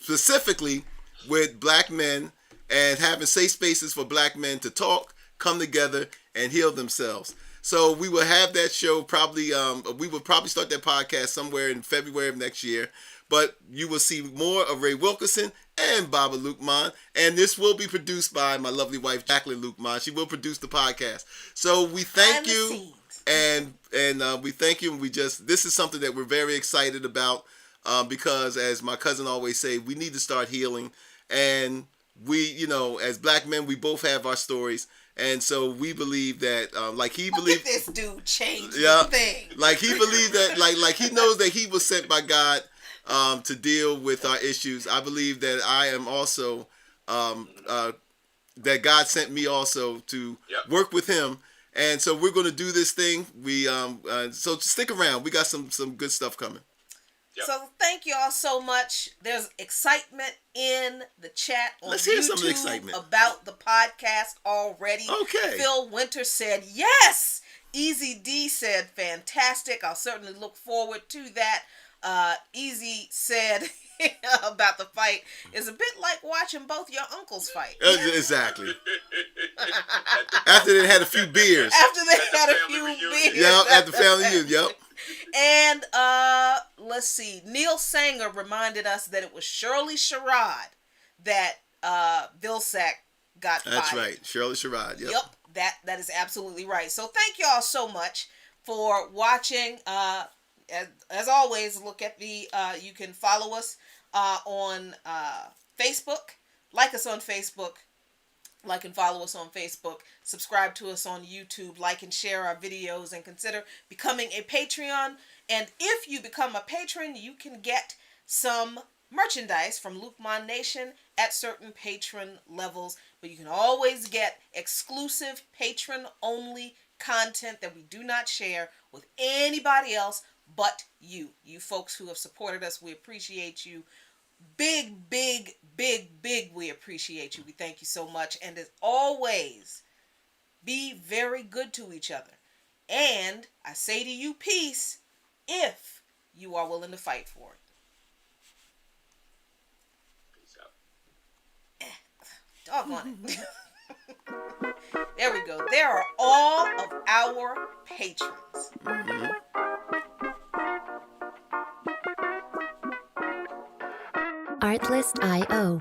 specifically with black men and having safe spaces for black men to talk, come together, and heal themselves. So we will have that show probably, we will probably start that podcast somewhere in February of next year. But you will see more of Ray Wilkerson and Baba Luqman. And this will be produced by my lovely wife, Jacqueline Luqman. She will produce the podcast. So we thank you. And we thank you. And this is something that we're very excited about because, as my cousin always say, we need to start healing. And we, as black men, we both have our stories. And so we believe that, like he believed. Look at this dude change Yeah, the thing. like he believed that, like he knows that he was sent by God to deal with our issues. I believe that I am also, that God sent me also to work with him. And so we're going to do this thing. So stick around. We got some good stuff coming. Yep. So thank you all so much. There's excitement in the chat on Let's hear YouTube some of the excitement about the podcast already. Okay. Phil Winter said yes. Easy D said fantastic. I'll certainly look forward to that. Easy said about the fight is a bit like watching both your uncles fight. Exactly. After they had a few beers. After they had a few beers. Yeah, at the family reunion. Yep. And let's see. Neil Sanger reminded us that it was Shirley Sherrod that Vilsack got fired. That's right. Shirley Sherrod. Yep. Yep. That is absolutely right. So thank you all so much for watching. As always, look at the you can follow us on Facebook, like us on Facebook, Like and follow us on Facebook, subscribe to us on YouTube, like and share our videos, and consider becoming a Patreon. And if you become a patron, you can get some merchandise from Luqman Nation at certain patron levels, but you can always get exclusive patron-only content that we do not share with anybody else but you. You folks who have supported us, we appreciate you. Big, we appreciate you. We thank you so much. And as always, be very good to each other. And I say to you, peace, if you are willing to fight for it. Peace out. Doggone it. There we go. There are all of our patrons. Artlist.io.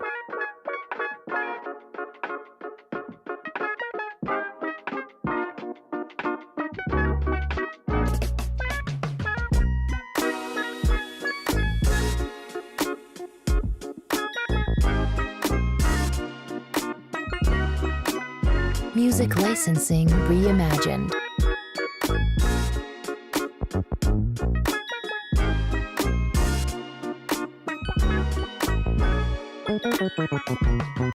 Music licensing reimagined.